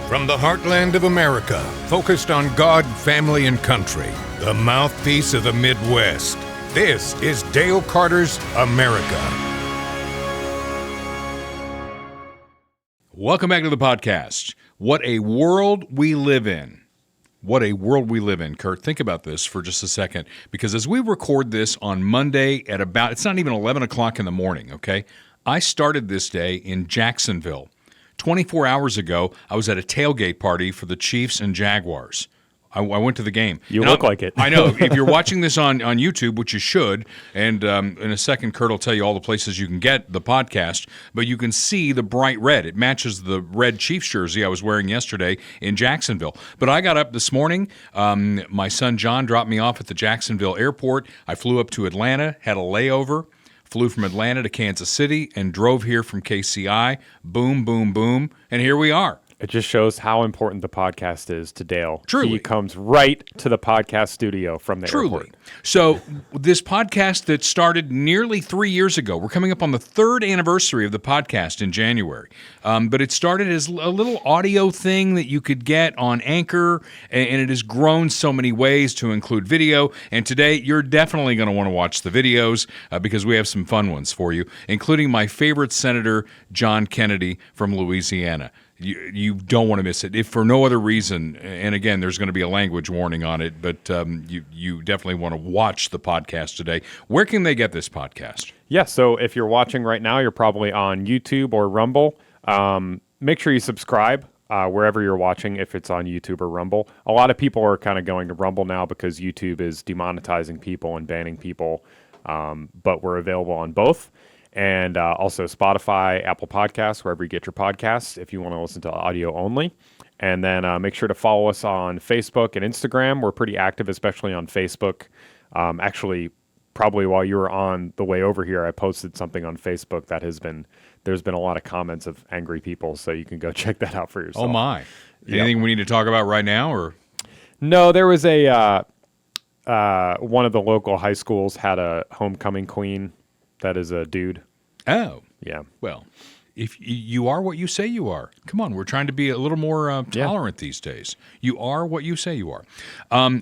From the heartland of America, focused on God, family, and country, the mouthpiece of the Midwest. This is Dale Carter's America. Welcome back to the podcast. What a world we live in. What a world we live in, Kurt. Think about this for just a second, because as we record this on Monday at about, it's not even 11 o'clock in the morning, okay? I started this day in Jacksonville. 24 hours ago, I was at a tailgate party for the Chiefs and Jaguars. I went to the game. You look like it. I know. If you're watching this on YouTube, which you should, and in a second, Kurt will tell you all the places you can get the podcast, but you can see the bright red. It matches the red Chiefs jersey I was wearing yesterday in Jacksonville. But I got up this morning. My son John dropped me off at the Jacksonville airport. I flew up to Atlanta, had a layover. Flew from Atlanta to Kansas City and drove here from KCI. Boom, boom, boom. And here we are. It just shows how important the podcast is to Dale. Truly. He comes right to the podcast studio from the airport. So this podcast that started nearly 3 years ago, we're coming up on the third anniversary of the podcast in January. But it started as a little audio thing that you could get on Anchor, and it has grown so many ways to include video. And today, you're definitely going to want to watch the videos because we have some fun ones for you, including my favorite Senator, John Kennedy from Louisiana. You don't want to miss it. If for no other reason, and again, there's going to be a language warning on it, but you definitely want to watch the podcast today. Where can they get this podcast? Yeah, so if you're watching right now, you're probably on YouTube or Rumble. Make sure you subscribe wherever you're watching, if it's on YouTube or Rumble. A lot of people are kind of going to Rumble now because YouTube is demonetizing people and banning people, but we're available on both. And also Spotify, Apple Podcasts, wherever you get your podcasts, if you want to listen to audio only. And then make sure to follow us on Facebook and Instagram. We're pretty active, especially on Facebook. Actually, probably while you were on the way over here, I posted something on Facebook that there's been a lot of comments of angry people, so you can go check that out for yourself. Oh, my. Anything we need to talk about right now? Or No, there was one of the local high schools had a homecoming queen. That is a dude. Oh. Yeah. Well, if you are what you say you are. Come on, we're trying to be a little more tolerant these days. You are what you say you are.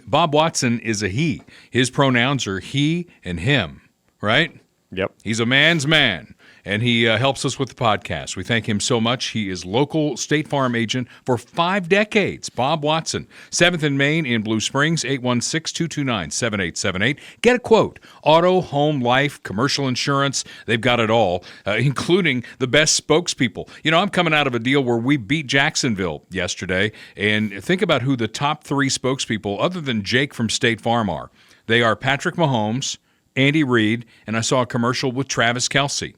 Bob Watson is a he. His pronouns are he and him, right? Yep. He's a man's man, and he helps us with the podcast. We thank him so much. He is local State Farm agent for 5 decades. Bob Watson, 7th and Main in Blue Springs, 816-229-7878. Get a quote. Auto, home, life, commercial insurance, they've got it all, including the best spokespeople. You know, I'm coming out of a deal where we beat Jacksonville yesterday, and think about who the top 3 spokespeople, other than Jake from State Farm, are. They are Patrick Mahomes, Andy Reid, and I saw a commercial with Travis Kelce.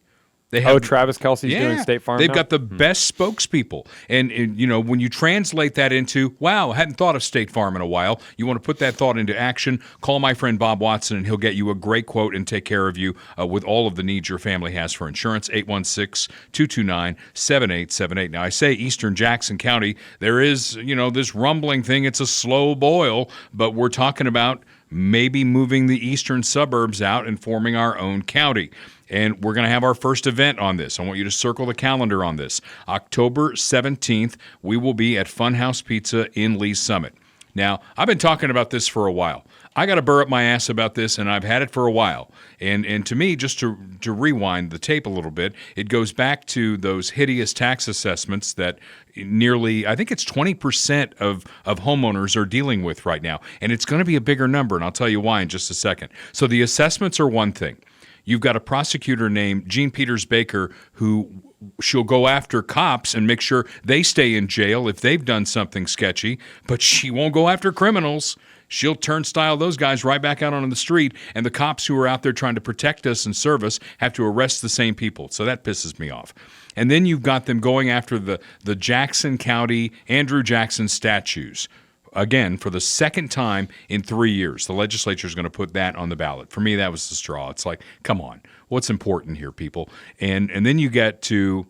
Travis Kelce's doing State Farm They've now? got the best spokespeople. And, you know, when you translate that into, wow, I hadn't thought of State Farm in a while, you want to put that thought into action, call my friend Bob Watson, and he'll get you a great quote and take care of you with all of the needs your family has for insurance, 816-229-7878. Now, I say Eastern Jackson County. There is, you know, this rumbling thing. It's a slow boil, but we're talking about maybe moving the eastern suburbs out and forming our own county. And we're going to have our first event on this. I want you to circle the calendar on this. October 17th, we will be at Funhouse Pizza in Lee's Summit. Now, I've been talking about this for a while. I got to burr up my ass about this, and I've had it for a while. And to me, just to rewind the tape a little bit, it goes back to those hideous tax assessments that nearly, I think it's 20% of homeowners are dealing with right now. And it's going to be a bigger number, and I'll tell you why in just a second. So the assessments are one thing. You've got a prosecutor named Jean Peters Baker who she'll go after cops and make sure they stay in jail if they've done something sketchy, but she won't go after criminals. She'll turnstile those guys right back out on the street, and the cops who are out there trying to protect us and serve us have to arrest the same people. So that pisses me off. And then you've got them going after the Jackson County Andrew Jackson statues. Again, for the second time in 3 years, the legislature is going to put that on the ballot. For me, that was the straw. It's like, come on, what's important here, people? And then you get to,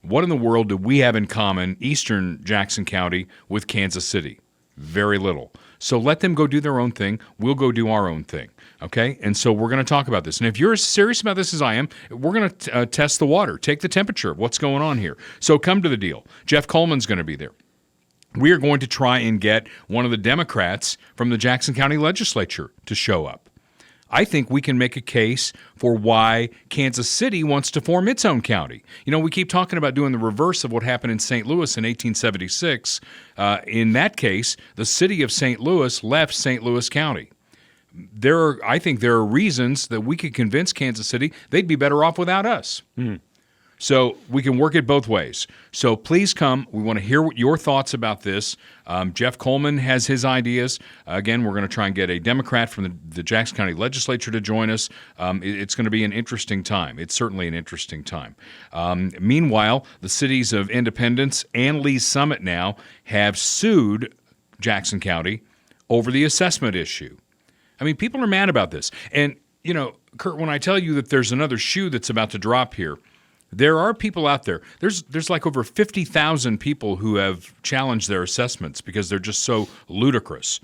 what in the world do we have in common, Eastern Jackson County, with Kansas City? Very little. So let them go do their own thing. We'll go do our own thing, okay? And so we're going to talk about this. And if you're as serious about this as I am, we're going to test the water, take the temperature of what's going on here. So come to the deal. Jeff Coleman's going to be there. we are going to try and get one of the Democrats from the Jackson County legislature to show up. I think we can make a case for why Kansas City wants to form its own county. You know, we keep talking about doing the reverse of what happened in St. Louis in 1876. In that case, the city of St. Louis left St. Louis County. I think there are reasons that we could convince Kansas City they'd be better off without us. So we can work it both ways. So please come. We want to hear your thoughts about this. Jeff Coleman has his ideas. Again, we're going to try and get a Democrat from the Jackson County legislature to join us. It's going to be an interesting time. It's certainly an interesting time. Meanwhile, the cities of Independence and Lee's Summit now have sued Jackson County over the assessment issue. I mean, people are mad about this. And, you know, Kurt, when I tell you that there's another shoe that's about to drop here, there are people out there. There's like over 50,000 people who have challenged their assessments because they're just so ludicrous.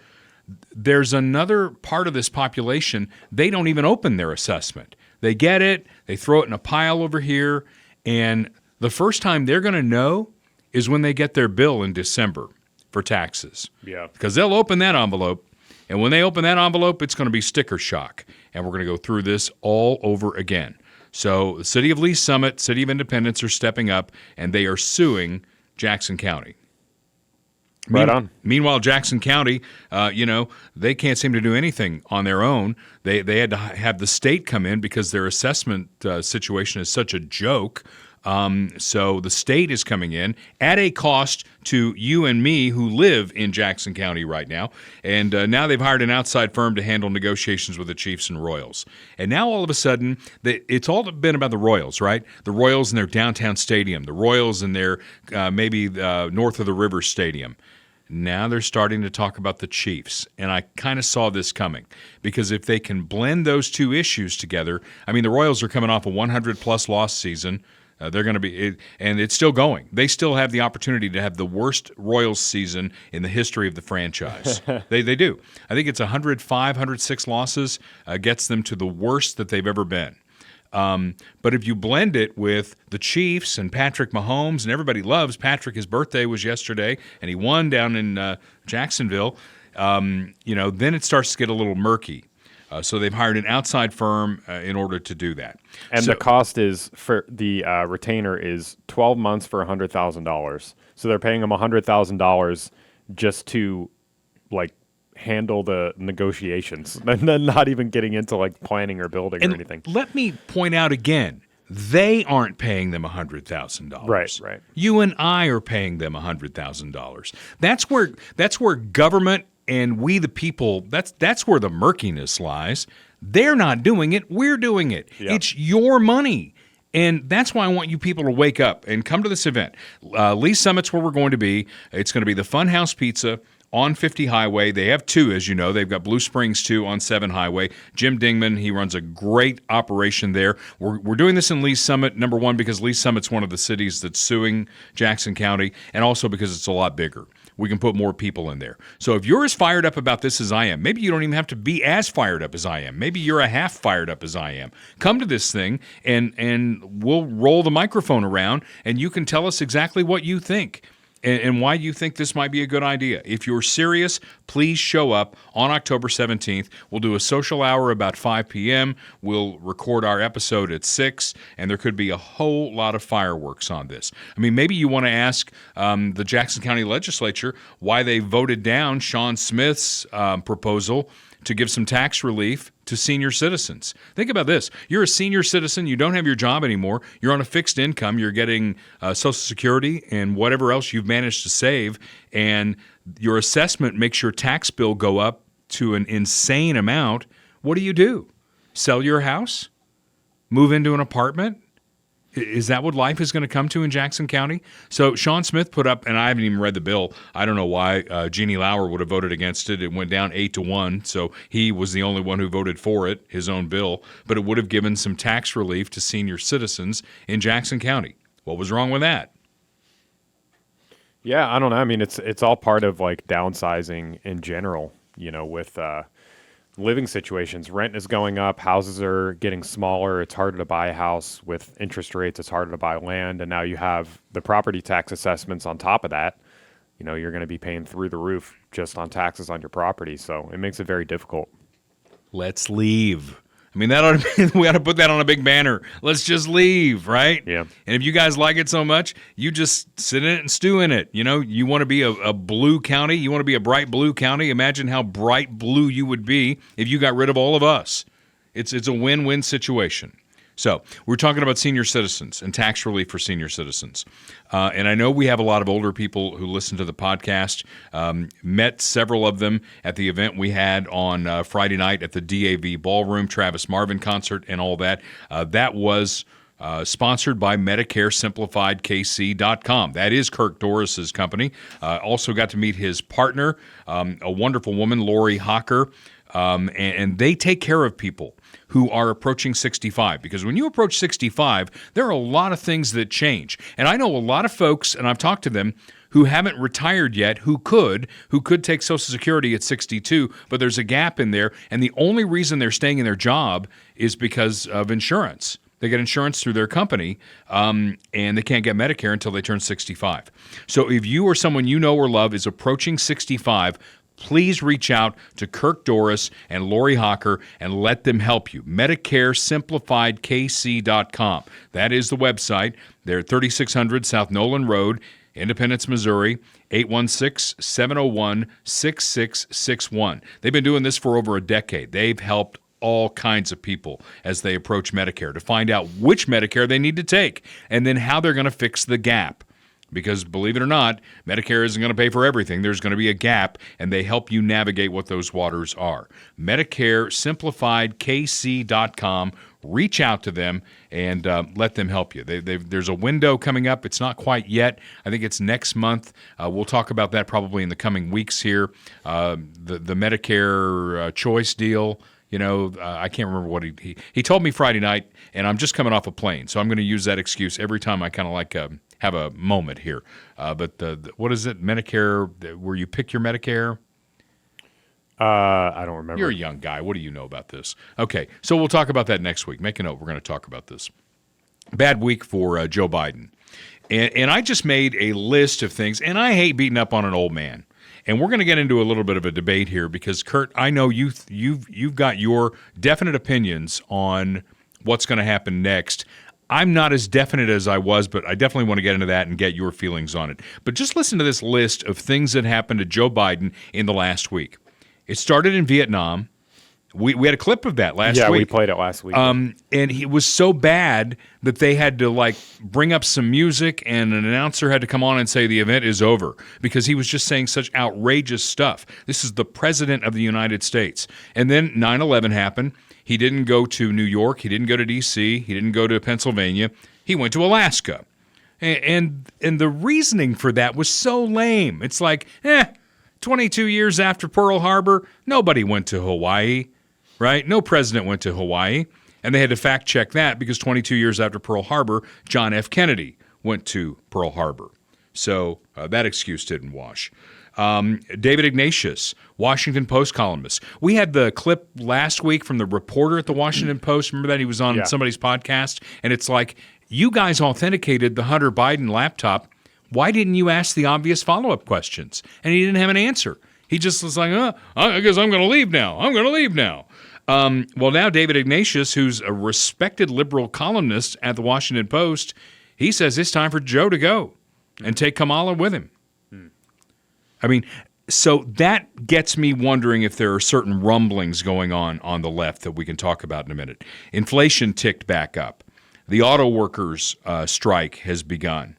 There's another part of this population, they don't even open their assessment. They get it, they throw it in a pile over here, and the first time they're going to know is when they get their bill in December for taxes. Yeah. Because they'll open that envelope, and when they open that envelope, it's going to be sticker shock, and we're going to go through this all over again. So the city of Lee's Summit, city of Independence are stepping up, and they are suing Jackson County. Right on. Meanwhile, Jackson County, they can't seem to do anything on their own. They had to have the state come in because their assessment situation is such a joke. So the state is coming in at a cost to you and me who live in Jackson County right now. And now they've hired an outside firm to handle negotiations with the Chiefs and Royals. And now all of a sudden, it's all been about the Royals, right? The Royals in their downtown stadium, the Royals in their maybe north of the river stadium. Now they're starting to talk about the Chiefs, and I kind of saw this coming because if they can blend those two issues together, I mean, the Royals are coming off a 100-plus loss season. They're going to be, and it's still going. They still have the opportunity to have the worst Royals season in the history of the franchise. They do. I think it's 105, 106 losses gets them to the worst that they've ever been. But if you blend it with the Chiefs and Patrick Mahomes, and everybody loves Patrick, his birthday was yesterday, and he won down in Jacksonville, then it starts to get a little murky. So they've hired an outside firm in order to do that. And the cost is for the retainer is 12 months for $100,000. So they're paying them $100,000 just to handle the negotiations, and then not even getting into planning or building or anything. Let me point out again, they aren't paying them $100,000. Right. You and I are paying them $100,000. That's where government and we the people, that's where the murkiness lies. They're not doing it, we're doing it. Yep. It's your money. And that's why I want you people to wake up and come to this event. Lee's Summit's where we're going to be. It's going to be the Funhouse Pizza on 50 Highway. They have two, as you know. They've got Blue Springs 2 on 7 Highway. Jim Dingman, he runs a great operation there. We're doing this in Lee's Summit, number one, because Lee's Summit's one of the cities that's suing Jackson County, and also because it's a lot bigger. We can put more people in there. So if you're as fired up about this as I am, maybe you don't even have to be as fired up as I am. Maybe you're a half fired up as I am. Come to this thing, and we'll roll the microphone around, and you can tell us exactly what you think and why you think this might be a good idea. If you're serious, please show up on October 17th. We'll do a social hour about 5 p.m. We'll record our episode at 6, and there could be a whole lot of fireworks on this. I mean, maybe you want to ask the Jackson County Legislature why they voted down Sean Smith's proposal to give some tax relief to senior citizens. Think about this. You're a senior citizen. You don't have your job anymore. You're on a fixed income. You're getting Social Security and whatever else you've managed to save, and your assessment makes your tax bill go up to an insane amount. What do? Sell your house? Move into an apartment? Is that what life is going to come to in Jackson County? So Sean Smith put up, and I haven't even read the bill. I don't know why. Jeannie Lauer would have voted against it. It went down 8-1, so he was the only one who voted for it, his own bill. But it would have given some tax relief to senior citizens in Jackson County. What was wrong with that? Yeah, I don't know. I mean, it's all part of downsizing in general, with living situations. Rent is going up, houses are getting smaller, it's harder to buy a house. With interest rates, it's harder to buy land, and now you have the property tax assessments on top of that. you're going to be paying through the roof just on taxes on your property. So it makes it very difficult. Let's leave. I mean, that ought to be, we ought to put that on a big banner. Let's just leave, right? Yeah. And if you guys like it so much, you just sit in it and stew in it. You want to be a blue county. You want to be a bright blue county. Imagine how bright blue you would be if you got rid of all of us. It's a win-win situation. So we're talking about senior citizens and tax relief for senior citizens. And I know we have a lot of older people who listen to the podcast. Met several of them at the event we had on Friday night at the DAV Ballroom, Travis Marvin concert and all that. That was sponsored by MedicareSimplifiedKC.com. That is Kirk Doris's company. Also got to meet his partner, a wonderful woman, Lori Hocker. And they take care of people who are approaching 65. Because when you approach 65, there are a lot of things that change. And I know a lot of folks, and I've talked to them, who haven't retired yet, who could take Social Security at 62, but there's a gap in there. And the only reason they're staying in their job is because of insurance. They get insurance through their company, and they can't get Medicare until they turn 65. So if you or someone you know or love is approaching 65, please reach out to Kirk Doris and Lori Hocker and let them help you. MedicareSimplifiedKC.com. That is the website. They're at 3600 South Nolan Road, Independence, Missouri, 816-701-6661. They've been doing this for over a decade. They've helped all kinds of people as they approach Medicare to find out which Medicare they need to take and then how they're going to fix the gap. Because believe it or not, Medicare isn't going to pay for everything. There's going to be a gap, and they help you navigate what those waters are. MedicareSimplifiedKC.com. Reach out to them and let them help you. There's a window coming up. It's not quite yet. I think it's next month. We'll talk about that probably in the coming weeks here. The Medicare choice deal. I can't remember what he told me Friday night, and I'm just coming off a plane, so I'm going to use that excuse every time I kind of like have a moment here. But what is it, Medicare, where you pick your Medicare? I don't remember. You're a young guy. What do you know about this? Okay, so we'll talk about that next week. Make a note. We're going to talk about this. Bad week for Joe Biden. And I just made a list of things, and I hate beating up on an old man. And we're going to get into a little bit of a debate here because, Kurt, I know you've got your definite opinions on what's going to happen next. I'm not as definite as I was, but I definitely want to get into that and get your feelings on it. But just listen to this list of things that happened to Joe Biden in the last week. It started in Vietnam. We had a clip of that last week. Yeah, we played it last week. And it was so bad that they had to bring up some music, and an announcer had to come on and say the event is over because he was just saying such outrageous stuff. This is the President of the United States. And then 9/11 happened. He didn't go to New York. He didn't go to D.C. He didn't go to Pennsylvania. He went to Alaska. And the reasoning for that was so lame. It's like, 22 years after Pearl Harbor, nobody went to Hawaii, right? No president went to Hawaii. And they had to fact check that because 22 years after Pearl Harbor, John F. Kennedy went to Pearl Harbor. So that excuse didn't wash. David Ignatius, Washington Post columnist. We had the clip last week from the reporter at the Washington Post. Remember that? He was on somebody's podcast. And it's like, you guys authenticated the Hunter Biden laptop. Why didn't you ask the obvious follow-up questions? And he didn't have an answer. He just was like, I guess I'm going to leave now. Well, now David Ignatius, who's a respected liberal columnist at the Washington Post, he says it's time for Joe to go and take Kamala with him. I mean, so that gets me wondering if there are certain rumblings going on the left that we can talk about in a minute. Inflation ticked back up. The auto workers' strike has begun.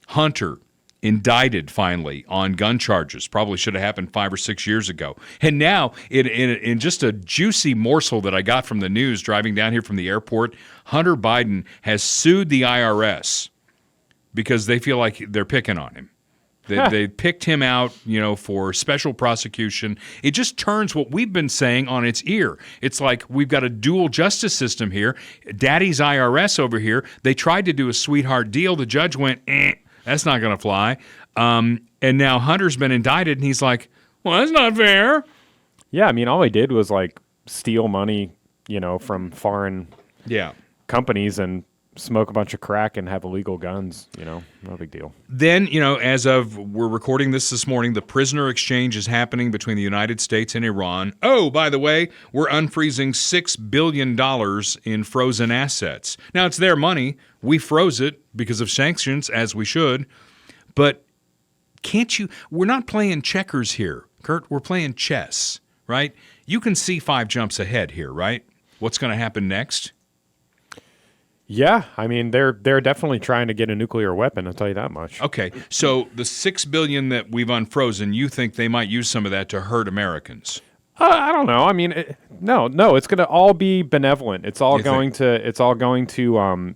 Hunter indicted finally on gun charges. Probably should have happened 5 or 6 years ago. And now, in just a juicy morsel that I got from the news driving down here from the airport, Hunter Biden has sued the IRS because they feel like they're picking on him. They picked him out, for special prosecution. It just turns what we've been saying on its ear. It's like we've got a dual justice system here. Daddy's IRS over here. They tried to do a sweetheart deal. The judge went, that's not going to fly. And now Hunter's been indicted, and he's like, well, that's not fair. Yeah, I mean, all he did was steal money, from foreign companies and smoke a bunch of crack and have illegal guns. No big deal. Then, as of we're recording this morning, the prisoner exchange is happening between the United States and Iran. Oh, by the way, we're unfreezing $6 billion in frozen assets. Now, it's their money. We froze it because of sanctions, as we should. But we're not playing checkers here, Kurt. We're playing chess, right? You can see 5 jumps ahead here, right? What's going to happen next? Yeah, I mean, they're definitely trying to get a nuclear weapon, I'll tell you that much. Okay, so the $6 billion that we've unfrozen, you think they might use some of that to hurt Americans? I don't know. I mean, no, it's going to all be benevolent. It's all going to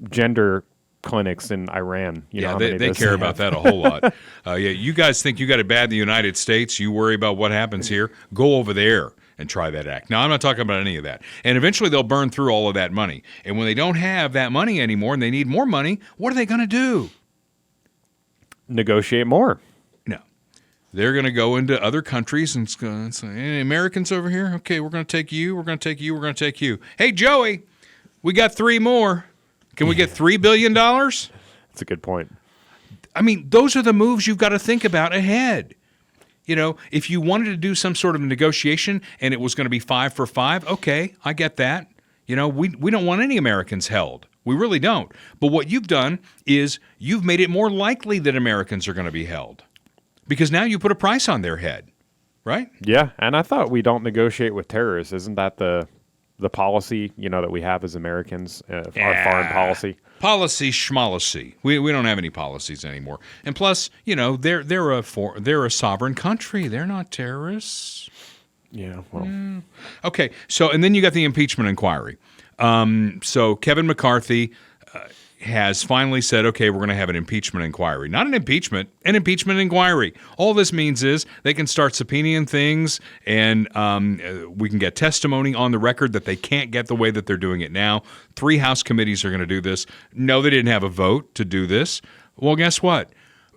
gender clinics in Iran. They care about that a whole lot. You guys think you got it bad in the United States. You worry about what happens here. Go over there and try that act. Now, I'm not talking about any of that. And eventually they'll burn through all of that money. And when they don't have that money anymore and they need more money, what are they going to do? Negotiate more. No. They're going to go into other countries and say, hey, Americans over here? Okay, we're going to take you, we're going to take you, we're going to take you. Hey, Joey, we got 3 more. Can we get $3 billion? That's a good point. I mean, those are the moves you've got to think about ahead. If you wanted to do some sort of negotiation and it was going to be 5 for 5, okay, I get that. We don't want any Americans held. We really don't. But what you've done is you've made it more likely that Americans are going to be held because now you put a price on their head, right? Yeah, and I thought we don't negotiate with terrorists. Isn't that the policy, that we have as Americans, our foreign policy? Policy schmolicy. We don't have any policies anymore. And plus, they're a sovereign country. They're not terrorists. Yeah, well. Okay, so and then you got the impeachment inquiry. So Kevin McCarthy has finally said, okay, we're going to have an impeachment inquiry. Not an impeachment, an impeachment inquiry. All this means is they can start subpoenaing things and we can get testimony on the record that they can't get the way that they're doing it now. 3 House committees are going to do this. No, they didn't have a vote to do this. Well, guess what?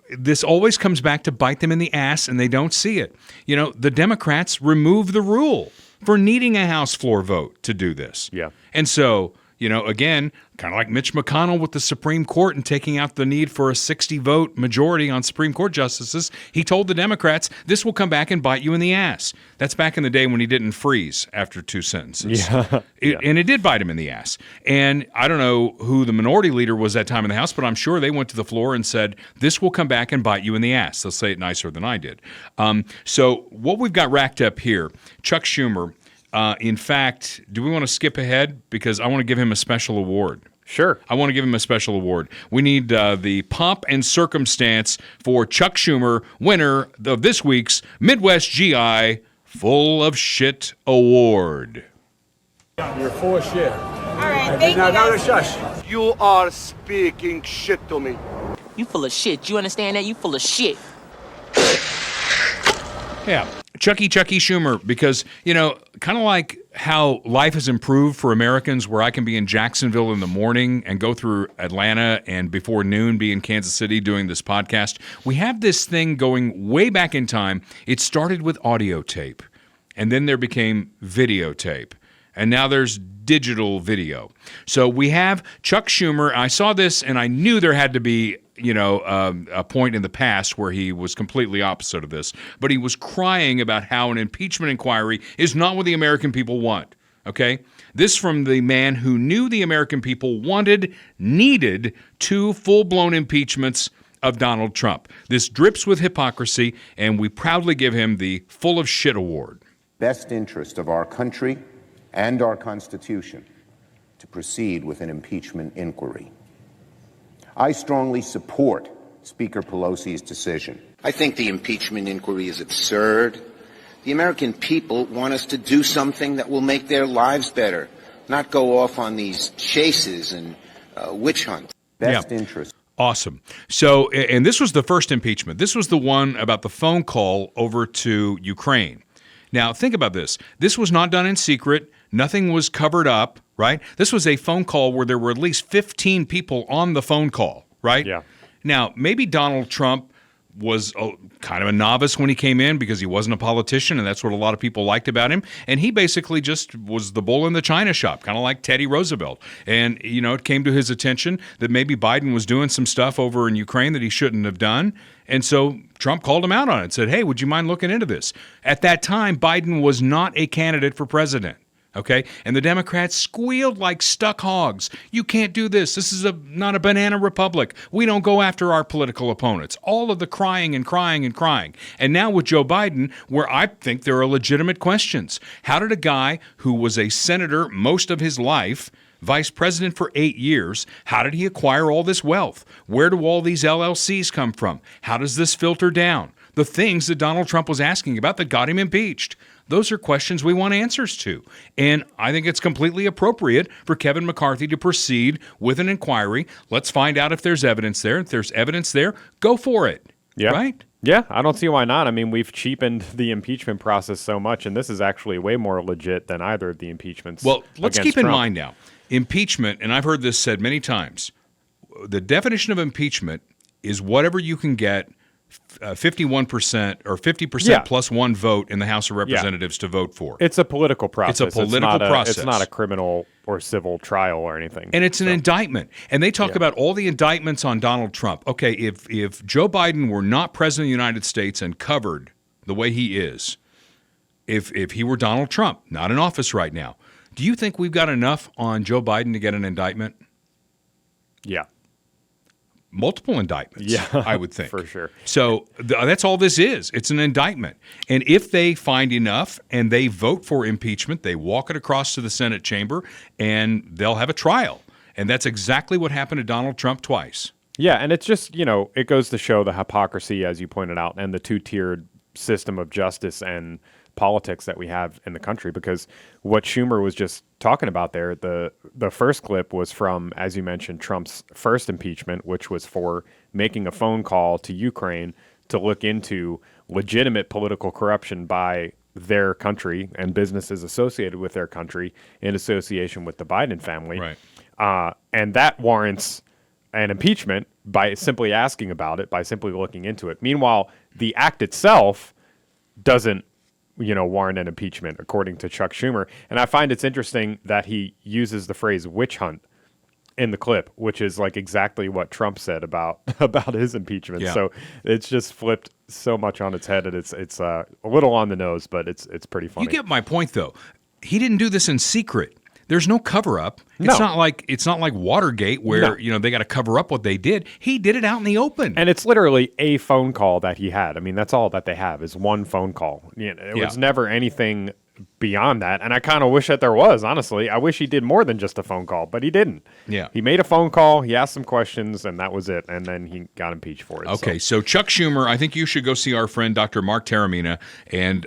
This always comes back to bite them in the ass, and they don't see it. The Democrats removed the rule for needing a House floor vote to do this. Yeah. And so, again, kind of like Mitch McConnell with the Supreme Court and taking out the need for a 60-vote majority on Supreme Court justices, he told the Democrats, this will come back and bite you in the ass. That's back in the day when he didn't freeze after 2 sentences. Yeah. And it did bite him in the ass. And I don't know who the minority leader was that time in the House, but I'm sure they went to the floor and said, this will come back and bite you in the ass. They'll say it nicer than I did. So what we've got racked up here, Chuck Schumer, in fact, do we want to skip ahead? Because I want to give him a special award. Sure. I want to give him a special award. We need the pomp and circumstance for Chuck Schumer, winner of this week's Midwest GI Full of Shit Award. You're full of shit. All right, thank you. No, shush. You are speaking shit to me. You full of shit. You understand that? You full of shit. Yeah. Chucky Schumer, because, kind of like how life has improved for Americans where I can be in Jacksonville in the morning and go through Atlanta and before noon be in Kansas City doing this podcast, we have this thing going way back in time. It started with audio tape, and then there became videotape, and now there's digital video. So we have Chuck Schumer. I saw this, and I knew there had to be a point in the past where he was completely opposite of this, but he was crying about how an impeachment inquiry is not what the American people want, okay? This from the man who knew the American people needed 2 full-blown impeachments of Donald Trump. This drips with hypocrisy, and we proudly give him the Full of Shit Award. Best interest of our country and our Constitution to proceed with an impeachment inquiry. I strongly support Speaker Pelosi's decision. I think the impeachment inquiry is absurd. The American people want us to do something that will make their lives better, not go off on these chases and witch hunts. Best interest. Awesome. So, and this was the first impeachment. This was the one about the phone call over to Ukraine. Now, think about this. This was not done in secret. Nothing was covered up, right? This was a phone call where there were at least 15 people on the phone call, right? Yeah. Now, maybe Donald Trump was kind of a novice when he came in because he wasn't a politician, and that's what a lot of people liked about him. And he basically just was the bull in the china shop, kind of like Teddy Roosevelt. And, it came to his attention that maybe Biden was doing some stuff over in Ukraine that he shouldn't have done. And so Trump called him out on it and said, hey, would you mind looking into this? At that time, Biden was not a candidate for president. Okay, and the Democrats squealed like stuck hogs. You can't do this. This is not a banana republic. We don't go after our political opponents. All of the crying and crying and crying. And now with Joe Biden, where I think there are legitimate questions. How did a guy who was a senator most of his life, vice president for 8 years, how did he acquire all this wealth? Where do all these LLCs come from? How does this filter down? The things that Donald Trump was asking about that got him impeached. Those are questions we want answers to. And I think it's completely appropriate for Kevin McCarthy to proceed with an inquiry. Let's find out if there's evidence there. If there's evidence there, go for it. Yeah. Right? Yeah, I don't see why not. I mean, we've cheapened the impeachment process so much, and this is actually way more legit than either of the impeachments. Well, let's keep in Trump. mind now, impeachment, and I've heard this said many times, the definition of impeachment is whatever you can get 51% or 50% plus one vote in the House of Representatives to vote for. It's a political process. It's a political process. It's not a criminal or civil trial or anything. And it's an indictment. And they talk about all the indictments on Donald Trump. Okay, if Joe Biden were not president of the United States and covered the way he is, if he were Donald Trump, not in office right now, do you think we've got enough on Joe Biden to get an indictment? Yeah. Multiple indictments, I would think. For sure. So that's all this is. It's an indictment. And if they find enough and they vote for impeachment, they walk it across to the Senate chamber and they'll have a trial. And that's exactly what happened to Donald Trump twice. Yeah, and it's just, it goes to show the hypocrisy, as you pointed out, and the two-tiered system of justice and politics that we have in the country, because what Schumer was just talking about there, the first clip was from, as you mentioned, Trump's first impeachment, which was for making a phone call to Ukraine to look into legitimate political corruption by their country and businesses associated with their country in association with the Biden family. Right. And that warrants an impeachment by simply asking about it, by simply looking into it. Meanwhile, the act itself doesn't warrant an impeachment, according to Chuck Schumer. And I find it's interesting that he uses the phrase witch hunt in the clip, which is like exactly what Trump said about his impeachment. Yeah. So it's just flipped so much on its head, and it's a little on the nose, but it's pretty funny. You get my point, though. He didn't do this in secret. There's no cover up. No. It's not like Watergate where they got to cover up what they did. He did it out in the open. And it's literally a phone call that he had. I mean, that's all that they have is one phone call. It was never anything beyond that. And I kind of wish that there was, honestly. I wish he did more than just a phone call, but he didn't. Yeah. He made a phone call, he asked some questions, and that was it. And then he got impeached for it. Okay, so Chuck Schumer, I think you should go see our friend Dr. Mark Taramina, and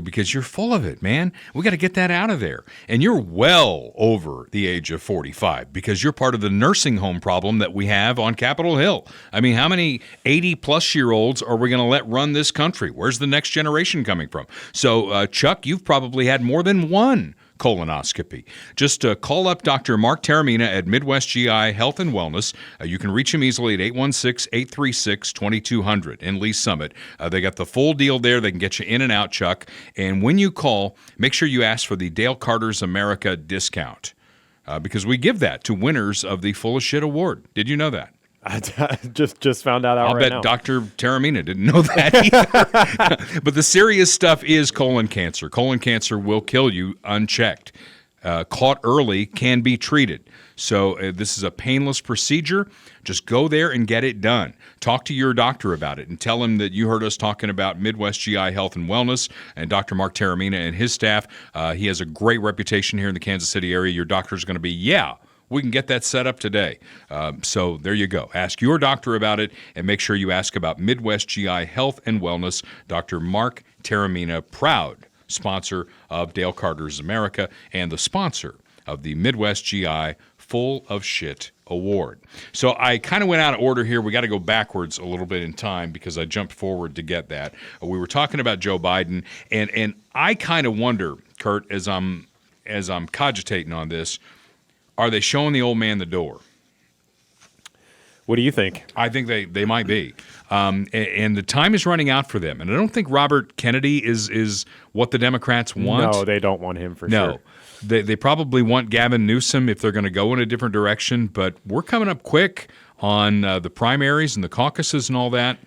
because you're full of it, man. We got to get that out of there. And you're well over the age of 45 because you're part of the nursing home problem that we have on Capitol Hill. I mean, how many 80-plus-year-olds are we going to let run this country? Where's the next generation coming from? So, Chuck, you've probably had more than one colonoscopy. Just call up Dr. Mark Taramina at Midwest GI Health and Wellness. You can reach him easily at 816-836-2200 in Lee Summit. They got the full deal there. They can get you in and out, Chuck. And when you call, make sure you ask for the Dale Carter's America discount because we give that to winners of the Full of Shit Award. Did you know that? I just found out I'll right bet now. Dr. Taramina didn't know that either. But the serious stuff is colon cancer. Colon cancer will kill you unchecked. Caught early can be treated. So this is a painless procedure. Just go there and get it done. Talk to your doctor about it and tell him that you heard us talking about Midwest GI Health and Wellness and Dr. Mark Taramina and his staff. He has a great reputation here in the Kansas City area. Your doctor's going to be, we can get that set up today. So there you go. Ask your doctor about it and make sure you ask about Midwest GI Health and Wellness. Dr. Mark Taramina, proud sponsor of Dale Carter's America and the sponsor of the Midwest GI Full of Shit Award. So I kind of went out of order here. We got to go backwards a little bit in time because I jumped forward to get that. We were talking about Joe Biden, and I kind of wonder, Kurt, as I'm cogitating on this, are they showing the old man the door? What do you think? I think they might be. And the time is running out for them. And I don't think Robert Kennedy is what the Democrats want. No, they don't want him for No. sure. They probably want Gavin Newsom if they're going to go in a different direction. But we're coming up quick on the primaries and the caucuses and all that.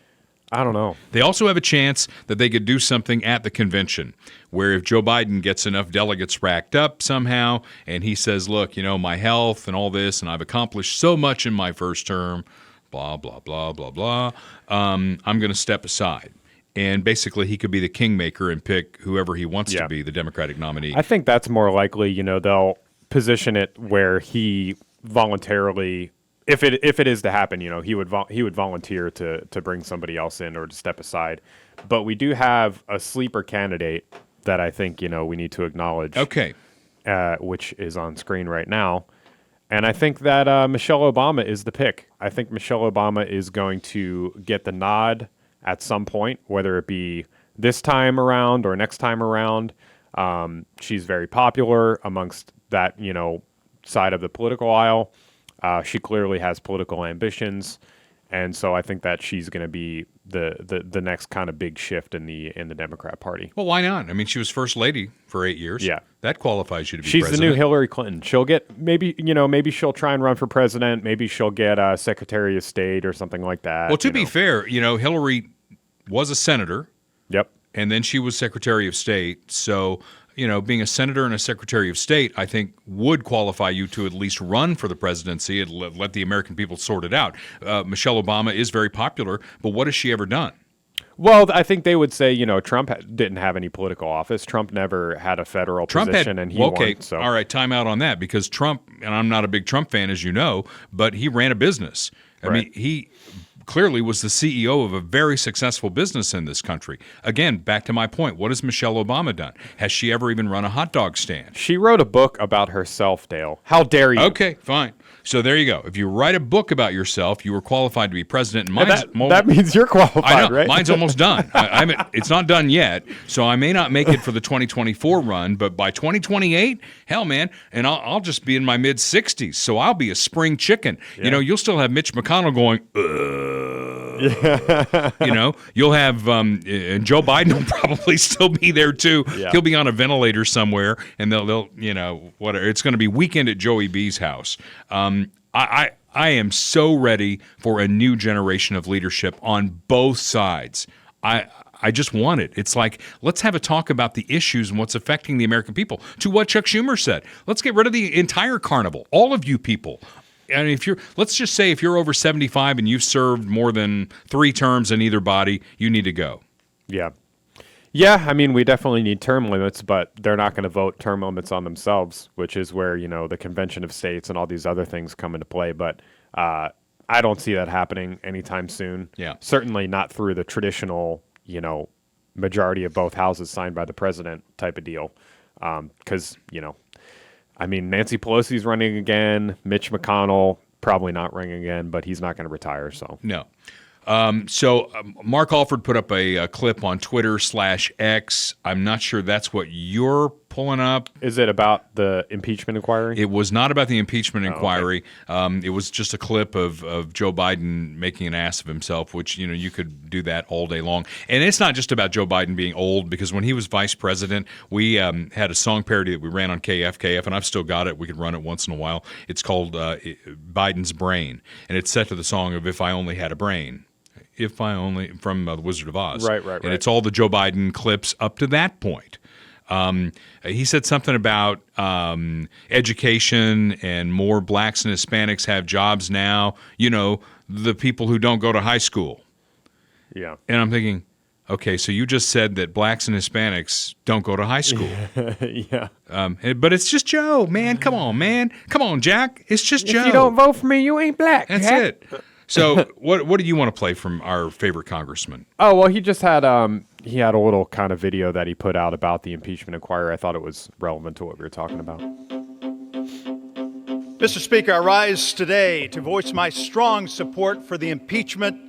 I don't know. They also have a chance that they could do something at the convention where if Joe Biden gets enough delegates racked up somehow and he says, look, my health and all this, and I've accomplished so much in my first term, blah, blah, blah, blah, blah, I'm going to step aside. And basically he could be the kingmaker and pick whoever he wants to be the Democratic nominee. I think that's more likely. They'll position it where he voluntarily, if it is to happen, he would volunteer to bring somebody else in or to step aside. But we do have a sleeper candidate that I think we need to acknowledge. Okay, which is on screen right now, and I think that Michelle Obama is the pick. I think Michelle Obama is going to get the nod at some point, whether it be this time around or next time around. She's very popular amongst that side of the political aisle. She clearly has political ambitions, and so I think that she's going to be the next kind of big shift in the Democrat Party. Well, why not? I mean, she was first lady for 8 years. Yeah, that qualifies you to be She's president. the new Hillary Clinton. She'll get maybe she'll try and run for president. Maybe she'll get Secretary of State or something like that. Well, to be fair, Hillary was a senator. Yep. And then she was Secretary of State. So, being a senator and a Secretary of State, I think would qualify you to at least run for the presidency and let the American people sort it out. Michelle Obama is very popular, but what has she ever done? Well, I think they would say, Trump didn't have any political office. Trump never had a federal position, and he won. So. All right, time out on that, because Trump, and I'm not a big Trump fan, as you know, but he ran a business. I mean, he clearly was the CEO of a very successful business in this country. Again, back to my point, what has Michelle Obama done? Has she ever even run a hot dog stand? She wrote a book about herself, Dale. How dare you? Okay, fine. So there you go. If you write a book about yourself, you were qualified to be president. And that means you're qualified, I know, right? Mine's almost done. It's not done yet, so I may not make it for the 2024 run, but by 2028, hell, man, and I'll just be in my mid-60s, so I'll be a spring chicken. Yeah. You'll still have Mitch McConnell going, you'll have, and Joe Biden will probably still be there too. Yeah. He'll be on a ventilator somewhere, and they'll whatever. It's going to be weekend at Joey B's house. I am so ready for a new generation of leadership on both sides. I just want it. It's like, let's have a talk about the issues and what's affecting the American people. To what Chuck Schumer said, let's get rid of the entire carnival, all of you people. And let's just say if you're over 75 and you've served more than 3 terms in either body, you need to go. Yeah. Yeah, I mean, we definitely need term limits, but they're not going to vote term limits on themselves, which is where, the Convention of States and all these other things come into play. But I don't see that happening anytime soon. Yeah. Certainly not through the traditional, majority of both houses signed by the president type of deal. Because, Nancy Pelosi's running again. Mitch McConnell probably not running again, but he's not going to retire. So no. So Mark Alford put up a clip on Twitter/X. I'm not sure that's what you're pulling up. Is it about the impeachment inquiry? It was not about the impeachment inquiry. Okay. It was just a clip of Joe Biden making an ass of himself, which, you could do that all day long. And it's not just about Joe Biden being old, because when he was vice president, we had a song parody that we ran on KFKF, and I've still got it. We could run it once in a while. It's called Biden's Brain, and it's set to the song of If I Only Had a Brain. From The Wizard of Oz. Right. And it's all the Joe Biden clips up to that point. He said something about education and more blacks and Hispanics have jobs now. The people who don't go to high school. Yeah. And I'm thinking, okay, so you just said that blacks and Hispanics don't go to high school. Yeah. But it's just Joe, man. Come on, man. Come on, Jack. It's just Joe. If you don't vote for me, you ain't black. That's Jack. it. So what do you want to play from our favorite congressman? Oh, well, he just had he had a little kind of video that he put out about the impeachment inquiry. I thought it was relevant to what we were talking about. Mr. Speaker, I rise today to voice my strong support for the impeachment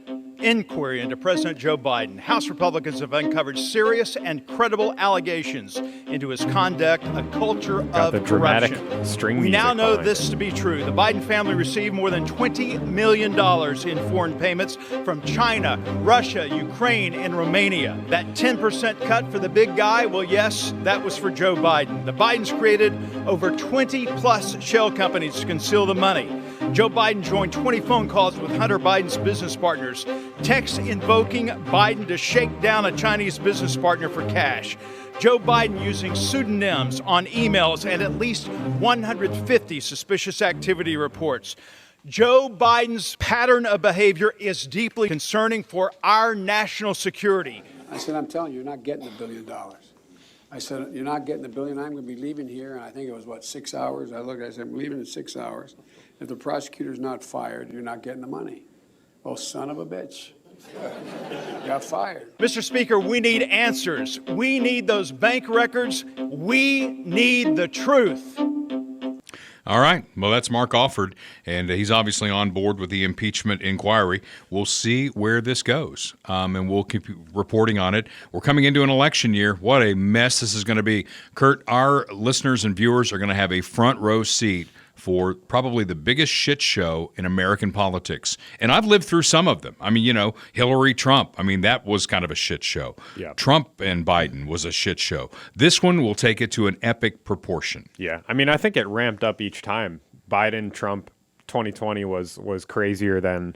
inquiry into President Joe Biden. House Republicans have uncovered serious and credible allegations into his conduct, a culture of corruption. We now know this to be true. The Biden family received more than $20 million in foreign payments from China, Russia, Ukraine, and Romania. That 10% cut for the big guy, well, yes, that was for Joe Biden. The Bidens created over 20-plus shell companies to conceal the money. Joe Biden joined 20 phone calls with Hunter Biden's business partners, texts invoking Biden to shake down a Chinese business partner for cash. Joe Biden using pseudonyms on emails and at least 150 suspicious activity reports. Joe Biden's pattern of behavior is deeply concerning for our national security. I said, I'm telling you, you're not getting $1 billion. I said, you're not getting $1 billion. I'm going to be leaving here. And I think it was, 6 hours? I said, I'm leaving in 6 hours. If the prosecutor's not fired, you're not getting the money. Oh, son of a bitch. Got fired. Mr. Speaker, we need answers. We need those bank records. We need the truth. All right. Well, that's Mark Alford, and he's obviously on board with the impeachment inquiry. We'll see where this goes, and we'll keep reporting on it. We're coming into an election year. What a mess this is going to be. Kurt, our listeners and viewers are going to have a front row seat for probably the biggest shit show in American politics. And I've lived through some of them. I mean, Hillary, Trump. I mean, that was kind of a shit show. Yeah. Trump and Biden was a shit show. This one will take it to an epic proportion. Yeah. I mean, I think it ramped up each time. Biden, Trump, 2020 was crazier than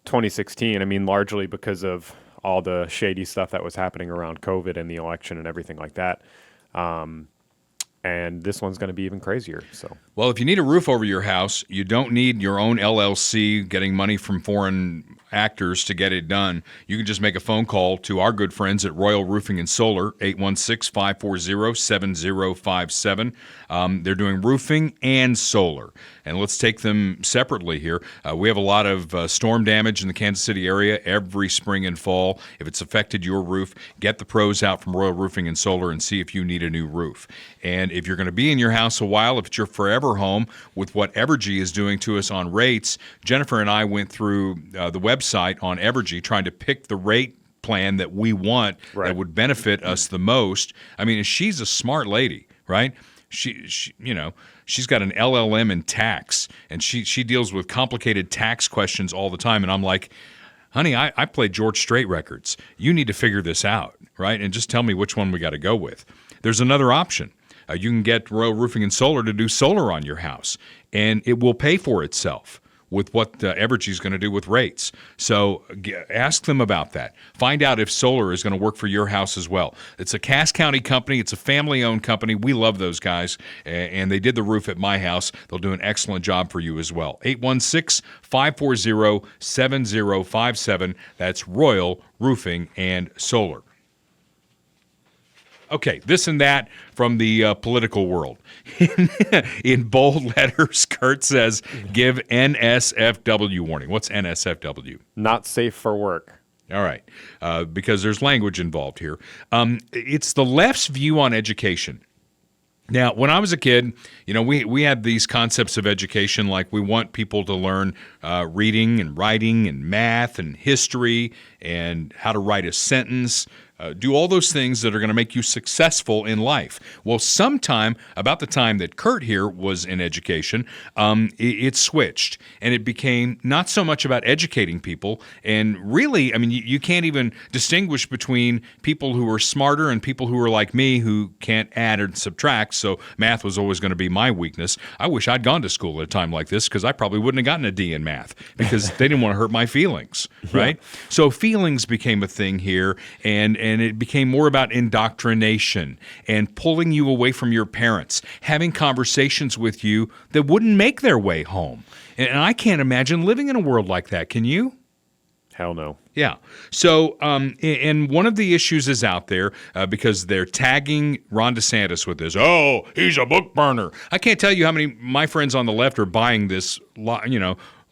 2016. I mean, largely because of all the shady stuff that was happening around COVID and the election and everything like that. And this one's going to be even crazier. So, well, if you need a roof over your house, you don't need your own LLC getting money from foreign actors to get it done. You can just make a phone call to our good friends at Royal Roofing and Solar, 816-540-7057. They're doing roofing and solar. And let's take them separately here. We have a lot of storm damage in the Kansas City area every spring and fall. If it's affected your roof, get the pros out from Royal Roofing and Solar and see if you need a new roof. And if you're going to be in your house a while, if it's your forever home, with what Evergy is doing to us on rates, Jennifer and I went through the website on Evergy trying to pick the rate plan that we want that would benefit us the most. I mean, she's a smart lady, right? She she's got an LLM in tax, and she deals with complicated tax questions all the time. And I'm like, honey, I play George Strait records. You need to figure this out, right? And just tell me which one we got to go with. There's another option. You can get Royal Roofing and Solar to do solar on your house, and it will pay for itself with what Evergy is going to do with rates. So ask them about that. Find out if solar is going to work for your house as well. It's a Cass County company. It's a family-owned company. We love those guys, and they did the roof at my house. They'll do an excellent job for you as well. 816-540-7057. That's Royal Roofing and Solar. Okay, this and that from the political world. In bold letters, Kurt says, give NSFW warning. What's NSFW? Not safe for work. All right, because there's language involved here. It's the left's view on education. Now, when I was a kid, we had these concepts of education, like we want people to learn reading and writing and math and history and how to write a sentence, do all those things that are going to make you successful in life. Well, sometime about the time that Kurt here was in education, it switched, and it became not so much about educating people. And really, I mean, you can't even distinguish between people who are smarter and people who are like me who can't add or subtract. So math was always going to be my weakness. I wish I'd gone to school at a time like this, because I probably wouldn't have gotten a D in math, because they didn't want to hurt my feelings, right? Yeah. So feelings became a thing here, and it became more about indoctrination and pulling you away from your parents, having conversations with you that wouldn't make their way home. And I can't imagine living in a world like that. Can you? Hell no. Yeah. So, and one of the issues is out there because they're tagging Ron DeSantis with this. Oh, he's a book burner. I can't tell you how many my friends on the left are buying this,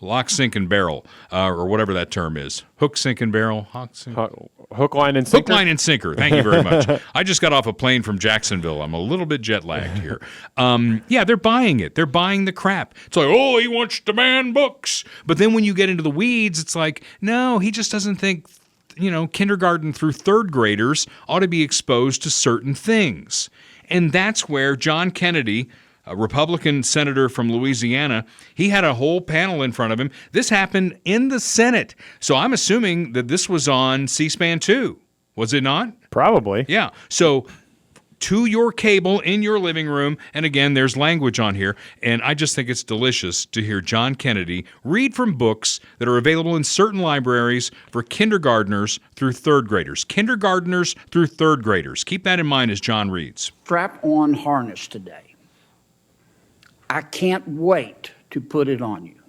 Lock, sinker, and barrel, or whatever that term is. Hook, sinker, and barrel. Hook, line, and sinker. Hook, line, and sinker. Thank you very much. I just got off a plane from Jacksonville. I'm a little bit jet lagged here. Yeah, they're buying it. They're buying the crap. It's like, oh, he wants to ban books. But then when you get into the weeds, it's like, no, he just doesn't think, kindergarten through third graders ought to be exposed to certain things. And that's where John Kennedy, a Republican senator from Louisiana, he had a whole panel in front of him. This happened in the Senate. So I'm assuming that this was on C-SPAN 2. Was it not? Probably. Yeah. So to your cable in your living room, and again, there's language on here, and I just think it's delicious to hear John Kennedy read from books that are available in certain libraries for kindergartners through third graders. Kindergartners through third graders. Keep that in mind as John reads. Strap-on harness today. I can't wait to put it on you.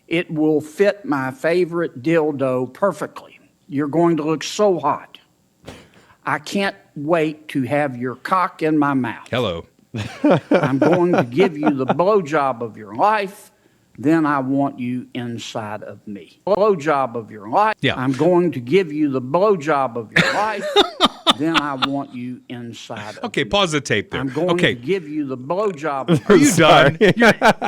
It will fit my favorite dildo perfectly. You're going to look so hot. I can't wait to have your cock in my mouth. Hello. I'm going to give you the blowjob of your life. Then I want you inside of me. Blowjob of your life. Yeah. I'm going to give you the blowjob of your life. Then I want you inside of Okay, me. pause the tape there. I'm going to give you the blowjob. Are you done?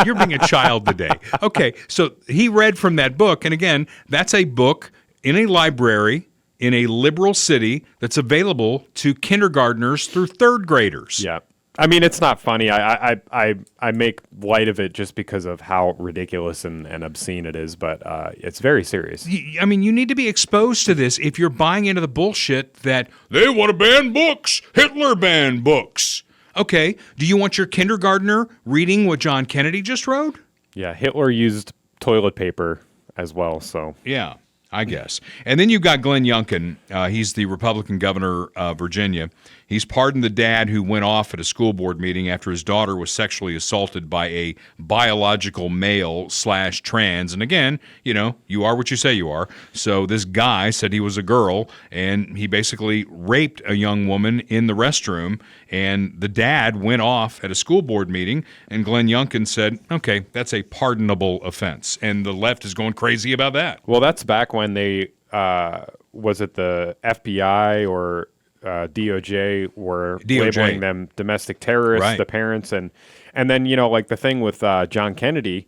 You're being a child today. Okay, so he read from that book, and again, that's a book in a library in a liberal city that's available to kindergartners through third graders. Yeah. I mean, it's not funny. I make light of it just because of how ridiculous and obscene it is, but it's very serious. I mean, you need to be exposed to this if you're buying into the bullshit that they want to ban books. Hitler banned books. Okay, do you want your kindergartner reading what John Kennedy just wrote? Yeah, Hitler used toilet paper as well, so. Yeah, I guess. And then you've got Glenn Youngkin. He's the Republican governor of Virginia. He's pardoned the dad who went off at a school board meeting after his daughter was sexually assaulted by a biological male/trans. And again, you are what you say you are. So this guy said he was a girl, and he basically raped a young woman in the restroom. And the dad went off at a school board meeting, and Glenn Youngkin said, okay, that's a pardonable offense. And the left is going crazy about that. Well, that's back when they, was it the FBI or DOJ were labeling them domestic terrorists, right. The parents, and then like the thing with John Kennedy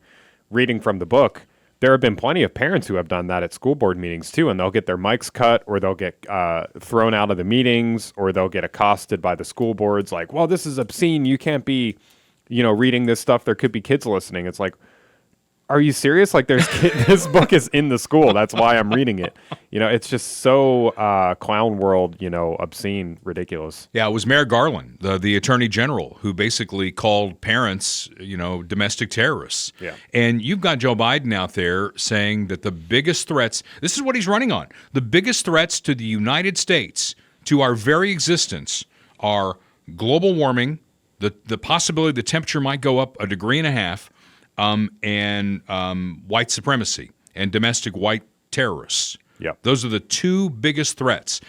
reading from the book. There have been plenty of parents who have done that at school board meetings too, and they'll get their mics cut, or they'll get thrown out of the meetings, or they'll get accosted by the school boards, like, "Well, this is obscene. You can't be, reading this stuff. There could be kids listening." It's like, are you serious? Like, this book is in the school. That's why I'm reading it. It's just so clown world, obscene, ridiculous. Yeah, it was Merrick Garland, the attorney general, who basically called parents, domestic terrorists. Yeah. And you've got Joe Biden out there saying that the biggest threats, this is what he's running on, the biggest threats to the United States, to our very existence, are global warming, the possibility the temperature might go up 1.5 degrees, and white supremacy and domestic white terrorists. Yeah. Those are the two biggest threats.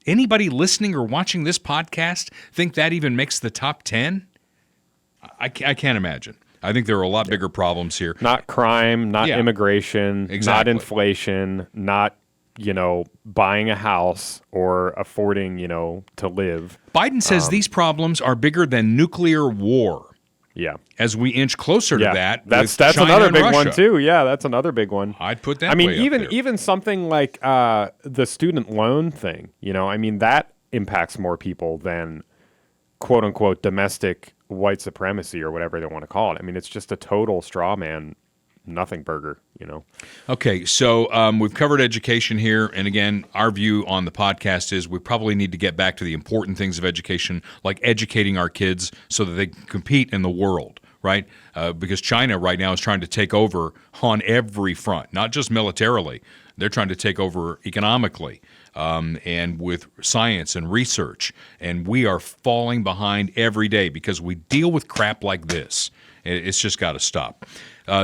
Anybody listening or watching this podcast think that even makes the top 10? I can't imagine. I think there are a lot bigger problems here. Not crime, not immigration, Exactly. not inflation, not, buying a house or affording, to live. Biden says these problems are bigger than nuclear war. Yeah. As we inch closer to that, that's China another and big Russia. one too. Yeah, that's another big one. I'd put that. I mean, way up there. even something like the student loan thing. That impacts more people than quote unquote domestic white supremacy or whatever they want to call it. I mean, it's just a total straw man, nothing burger. Okay, so we've covered education here, and again, our view on the podcast is we probably need to get back to the important things of education, like educating our kids so that they can compete in the world, right? Because China right now is trying to take over on every front, not just militarily. They're trying to take over economically and with science and research, and we are falling behind every day because we deal with crap like this. It's just got to stop.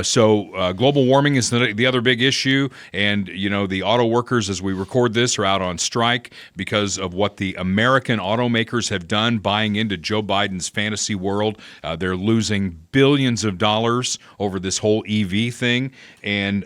So global warming is the other big issue, and the auto workers, as we record this, are out on strike because of what the American automakers have done, buying into Joe Biden's fantasy world. They're losing billions of dollars over this whole EV thing, and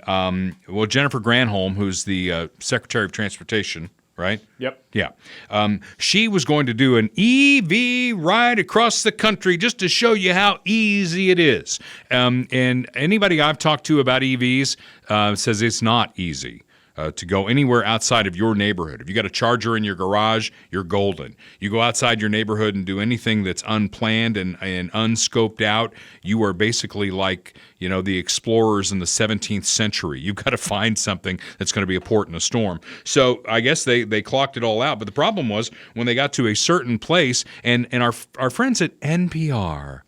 Jennifer Granholm, who's the Secretary of Transportation, right? Yep. Yeah. She was going to do an EV ride across the country just to show you how easy it is. And anybody I've talked to about EVs says it's not easy to go anywhere outside of your neighborhood. If you got a charger in your garage, you're golden. You go outside your neighborhood and do anything that's unplanned and unscoped out, you are basically like, the explorers in the 17th century. You've got to find something that's going to be a port in a storm. So I guess they clocked it all out. But the problem was when they got to a certain place, and our friends at NPR,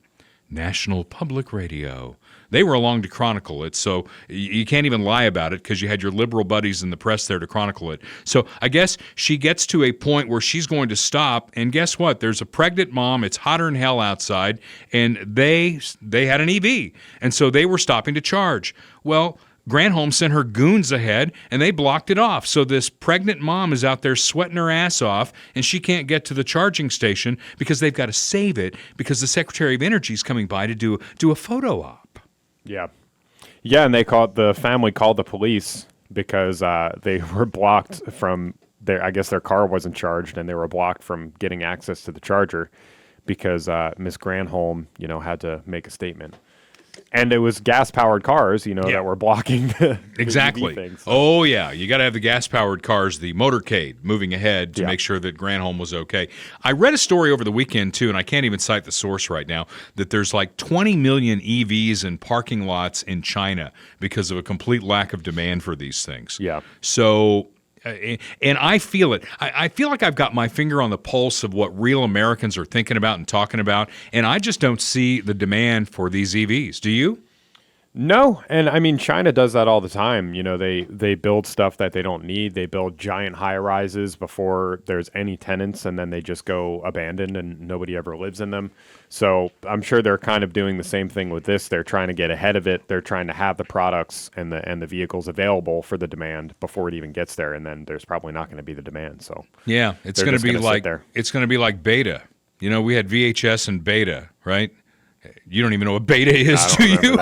National Public Radio, they were along to chronicle it, so you can't even lie about it because you had your liberal buddies in the press there to chronicle it. So I guess she gets to a point where she's going to stop, and guess what? There's a pregnant mom. It's hotter than hell outside, and they had an EV, and so they were stopping to charge. Well, Granholm sent her goons ahead, and they blocked it off. So this pregnant mom is out there sweating her ass off, and she can't get to the charging station because they've got to save it because the Secretary of Energy is coming by to do a photo op. Yeah. Yeah, and the family called the police because they were blocked from I guess their car wasn't charged, and they were blocked from getting access to the charger because Miss Granholm, had to make a statement. And it was gas-powered cars, that were blocking the exactly. EV thing, so. Oh, yeah. You got to have the gas-powered cars, the motorcade, moving ahead to make sure that Granholm was okay. I read a story over the weekend, too, and I can't even cite the source right now, that there's like 20 million EVs in parking lots in China because of a complete lack of demand for these things. Yeah. So... and I feel it. I feel like I've got my finger on the pulse of what real Americans are thinking about and talking about, and I just don't see the demand for these EVs. Do you? No, and I mean China does that all the time. They build stuff that they don't need. They build giant high-rises before there's any tenants, and then they just go abandoned, and nobody ever lives in them. So I'm sure they're kind of doing the same thing with this. They're trying to get ahead of it. They're trying to have the products and the vehicles available for the demand before it even gets there, and then there's probably not going to be the demand. So yeah, it's going to be like beta. We had VHS and beta, right? You don't even know what beta is, do you?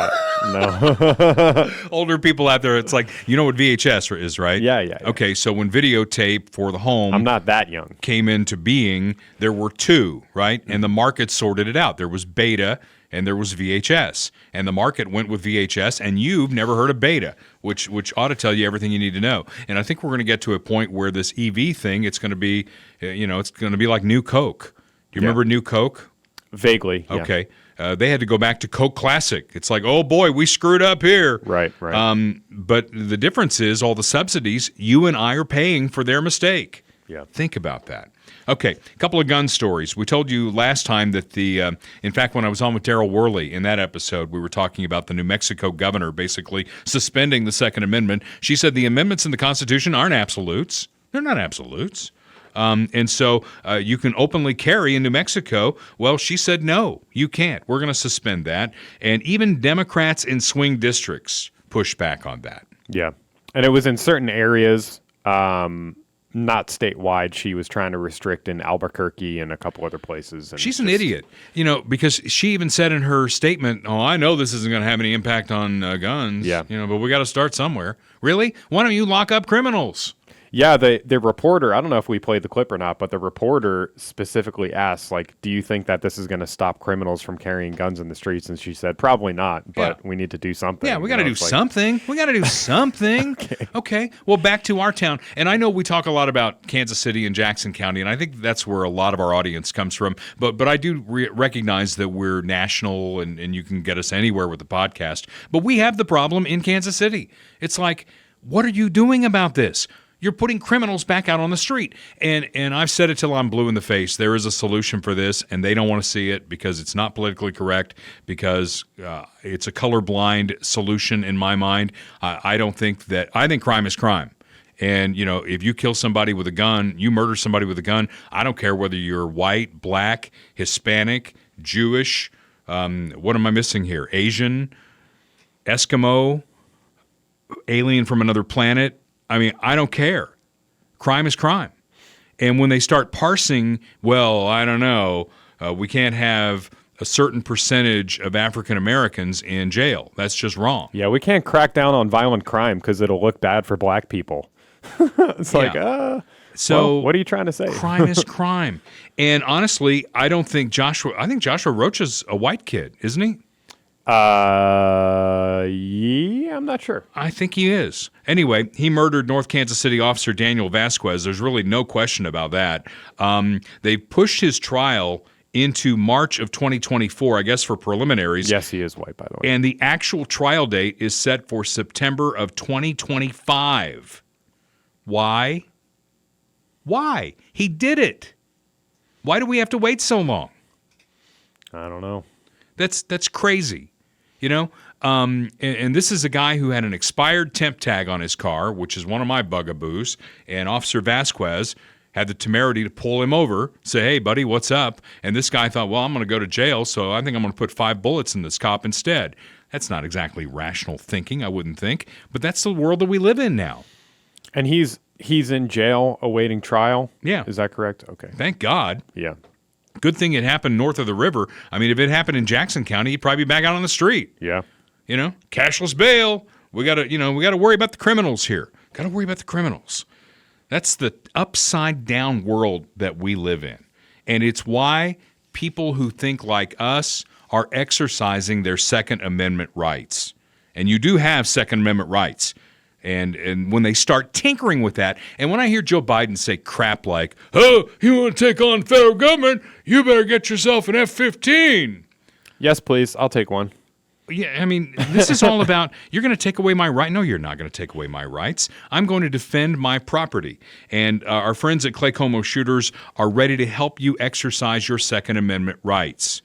No. Older people out there, it's like, you know what VHS is, right? Yeah. Okay, so when videotape for the home... I'm not that young. ...came into being, there were two, right? Mm-hmm. And the market sorted it out. There was beta and there was VHS. And the market went with VHS, and you've never heard of beta, which ought to tell you everything you need to know. And I think we're going to get to a point where this EV thing, it's going to be, it's going to be like New Coke. Do you remember New Coke? Vaguely, yeah. Okay. They had to go back to Coke Classic. It's like, oh boy, we screwed up here. Right. But the difference is all the subsidies you and I are paying for their mistake. Yeah. Think about that. Okay, a couple of gun stories. We told you last time that in fact, when I was on with Daryl Worley in that episode, we were talking about the New Mexico governor basically suspending the Second Amendment. She said the amendments in the Constitution aren't absolutes. They're not absolutes. And so you can openly carry in New Mexico. Well, she said, no, you can't. We're going to suspend that. And even Democrats in swing districts push back on that. Yeah. And it was in certain areas, not statewide. She was trying to restrict in Albuquerque and a couple other places. And she's an idiot, because she even said in her statement, oh, I know this isn't going to have any impact on guns, but we got to start somewhere. Really? Why don't you lock up criminals? Yeah, the reporter, I don't know if we played the clip or not, but the reporter specifically asked, do you think that this is going to stop criminals from carrying guns in the streets? And she said, probably not, but we need to do something. Yeah, we got to do something. We got to do something. Okay. Well, back to our town. And I know we talk a lot about Kansas City and Jackson County, and I think that's where a lot of our audience comes from. But I do recognize that we're national, and you can get us anywhere with the podcast. But we have the problem in Kansas City. It's like, what are you doing about this? You're putting criminals back out on the street. And I've said it till I'm blue in the face. There is a solution for this, and they don't want to see it because it's not politically correct, because it's a colorblind solution in my mind. I think crime is crime. And, if you kill somebody with a gun, you murder somebody with a gun, I don't care whether you're white, black, Hispanic, Jewish, What am I missing here? Asian, Eskimo, alien from another planet. I mean, I don't care. Crime is crime. And when they start parsing, well, I don't know, we can't have a certain percentage of African Americans in jail. That's just wrong. Yeah, we can't crack down on violent crime because it'll look bad for black people. It's like, so well, what are you trying to say? Crime is crime. And honestly, I think Joshua Roach is a white kid, isn't he? Yeah, I'm not sure. I think he is. Anyway, he murdered North Kansas City officer Daniel Vasquez. There's really no question about that. They pushed his trial into March of 2024, I guess, for preliminaries. Yes, he is white, by the way. And the actual trial date is set for September of 2025. Why? Why? He did it. Why do we have to wait so long? I don't know. That's crazy, you know? And this is a guy who had an expired temp tag on his car, which is one of my bugaboos, and Officer Vasquez had the temerity to pull him over, say, hey, buddy, what's up? And this guy thought, well, I'm going to go to jail, so I think I'm going to put 5 bullets in this cop instead. That's not exactly rational thinking, I wouldn't think, but that's the world that we live in now. And he's in jail awaiting trial? Yeah. Is that correct? Okay. Thank God. Yeah. Good thing it happened north of the river. I mean, if it happened in Jackson County, he'd probably be back out on the street. Yeah. You know, cashless bail. We got to worry about the criminals here. Got to worry about the criminals. That's the upside down world that we live in. And it's why people who think like us are exercising their Second Amendment rights. And you do have Second Amendment rights. And when they start tinkering with that, and when I hear Joe Biden say crap like, oh, you want to take on federal government, you better get yourself an F-15. Yes, please. I'll take one. Yeah, I mean, this is all about, you're going to take away my right. No, you're not going to take away my rights. I'm going to defend my property. And our friends at Clay Como Shooters are ready to help you exercise your Second Amendment rights.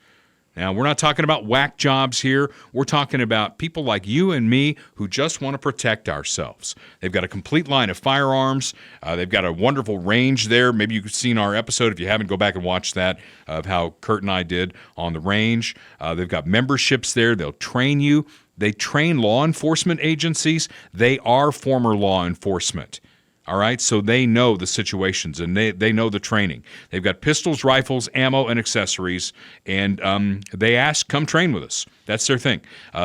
Now, we're not talking about whack jobs here. We're talking about people like you and me who just want to protect ourselves. They've got a complete line of firearms. They've got a wonderful range there. Maybe you've seen our episode. If you haven't, go back and watch that of how Kurt and I did on the range. They've got memberships there. They'll train you. They train law enforcement agencies. They are former law enforcement. All right, so they know the situations and they know the training. They've got pistols, rifles, ammo, and accessories, and they ask, come train with us. That's their thing.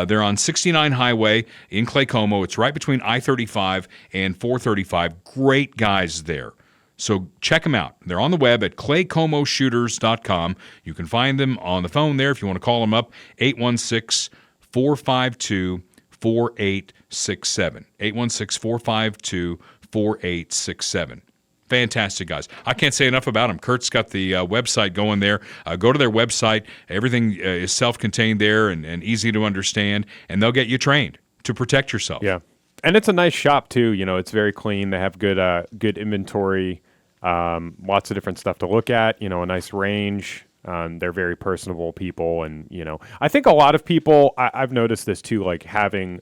They're on 69 Highway in Clay Como. It's right between I-35 and 435. Great guys there. So check them out. They're on the web at claycomoshooters.com. You can find them on the phone there if you want to call them up, 816-452-4867. 816-452-4867. Fantastic guys. I can't say enough about them. Kurt's got the website going there. Go to their website. Everything is self-contained there and easy to understand, and they'll get you trained to protect yourself. Yeah, and it's a nice shop too. You know, it's very clean. They have good inventory, lots of different stuff to look at. You know, a nice range. They're very personable people, and you know, I think a lot of people. I've noticed this too, like having,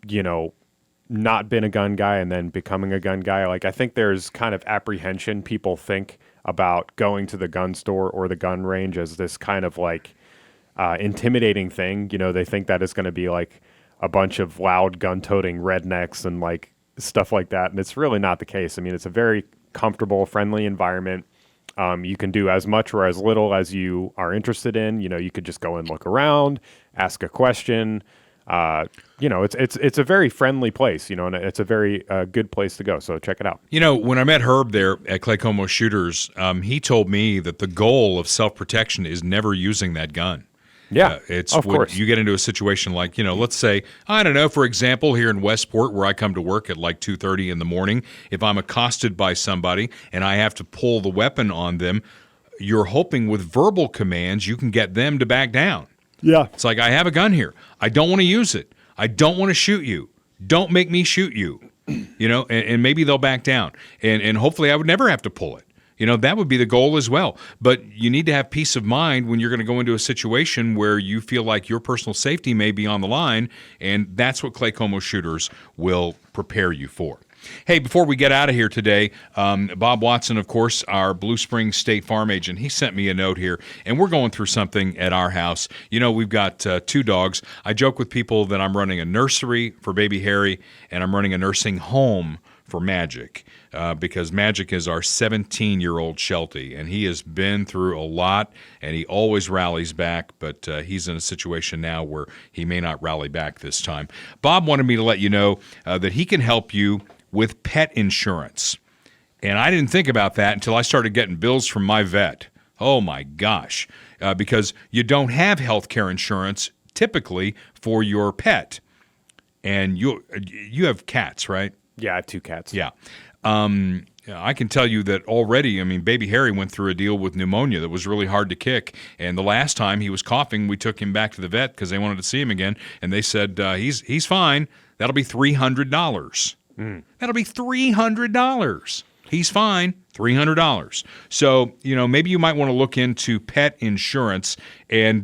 you know, not been a gun guy and then becoming a gun guy. Like, I think there's kind of apprehension. People think about going to the gun store or the gun range as this kind of like intimidating thing. You know, they think that it's going to be like a bunch of loud gun-toting rednecks and like stuff like that. And it's really not the case. I mean, it's a very comfortable, friendly environment. You can do as much or as little as you are interested in. You know, you could just go and look around, ask a question. You know, it's a very friendly place, you know, and it's a very good place to go. So check it out. You know, when I met Herb there at Clay Como Shooters, he told me that the goal of self-protection is never using that gun. Yeah, it's of when course. you get into a situation like, you know, let's say, I don't know, for example, here in Westport, where I come to work at like 2:30 in the morning, if I'm accosted by somebody and I have to pull the weapon on them, you're hoping with verbal commands you can get them to back down. Yeah. It's like, I have a gun here. I don't want to use it. I don't want to shoot you. Don't make me shoot you. You know, and maybe they'll back down. And hopefully I would never have to pull it. You know, that would be the goal as well. But you need to have peace of mind when you're going to go into a situation where you feel like your personal safety may be on the line, and that's what Clay Como Shooters will prepare you for. Hey, before we get out of here today, Bob Watson, of course, our Blue Springs State Farm agent, he sent me a note here, and we're going through something at our house. You know, we've got 2 dogs. I joke with people that I'm running a nursery for baby Harry, and I'm running a nursing home for Magic, because Magic is our 17-year-old Sheltie, and he has been through a lot, and he always rallies back, but he's in a situation now where he may not rally back this time. Bob wanted me to let you know that he can help you with pet insurance, and I didn't think about that until I started getting bills from my vet. Oh, my gosh, because you don't have health care insurance typically for your pet, and you have cats, right? Yeah, I have 2 cats. Yeah. I can tell you that already. I mean, baby Harry went through a deal with pneumonia that was really hard to kick. And the last time he was coughing, we took him back to the vet because they wanted to see him again. And they said, he's fine. That'll be $300. That'll be $300. He's fine. $300. So, you know, maybe you might want to look into pet insurance. And